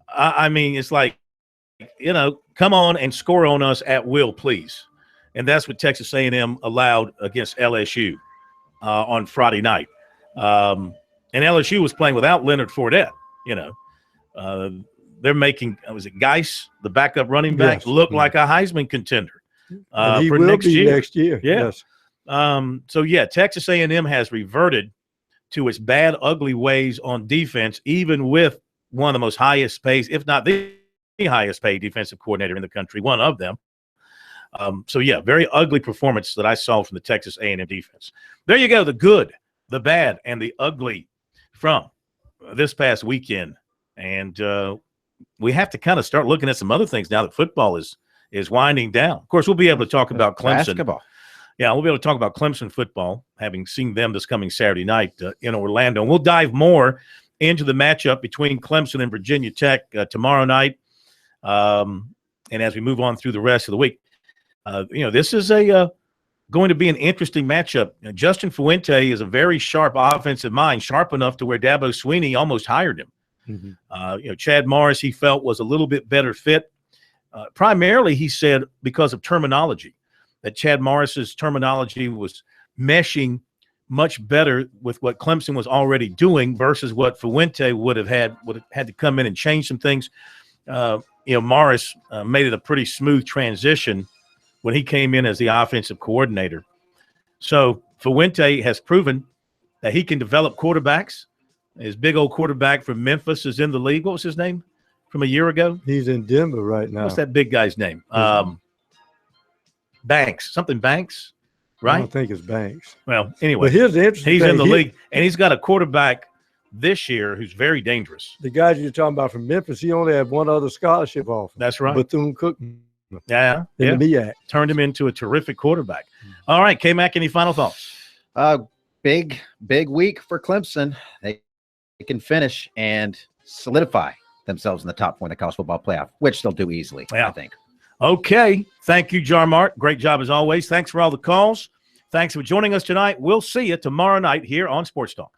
I mean, it's like, come on and score on us at will, please. And that's what Texas A&M allowed against LSU on Friday night. And LSU was playing without Leonard Fournette, they're making, was it Geis, the backup running back, look like a Heisman contender he for will next be year. Next year. Yeah. Yes. Texas A&M has reverted to its bad, ugly ways on defense, even with one of the most highest paid, if not the highest paid defensive coordinator in the country, one of them. Very ugly performance that I saw from the Texas A&M defense. There you go, the good, the bad, and the ugly from this past weekend. And we have to kind of start looking at some other things now that football is winding down. Of course, we'll be able to talk about Clemson. Basketball. Yeah, we'll be able to talk about Clemson football, having seen them this coming Saturday night in Orlando. And we'll dive more into the matchup between Clemson and Virginia Tech tomorrow night. And as we move on through the rest of the week, this is going to be an interesting matchup. Justin Fuente is a very sharp offensive mind, sharp enough to where Dabo Swinney almost hired him. Mm-hmm. Chad Morris, he felt, was a little bit better fit. Primarily, he said, because of terminology, that Chad Morris's terminology was meshing much better with what Clemson was already doing versus what Fuente would have had to come in and change some things. Morris made it a pretty smooth transition when he came in as the offensive coordinator. So Fuente has proven that he can develop quarterbacks. His big old quarterback from Memphis is in the league. What was his name from a year ago? He's in Denver right now. What's that big guy's name? Banks, right? I don't think it's Banks. Well, anyway, but here's the interesting he's thing. in the league, and he's got a quarterback this year who's very dangerous. The guys you're talking about from Memphis, he only had one other scholarship offer. That's right. Bethune-Cookman. Yeah. The MEAC. Turned him into a terrific quarterback. All right, K-Mac, any final thoughts? Big week for Clemson. They can finish and solidify themselves in the top 4 in the college football playoff, which they'll do easily, I think. Okay. Thank you, Jarmart. Great job as always. Thanks for all the calls. Thanks for joining us tonight. We'll see you tomorrow night here on Sports Talk.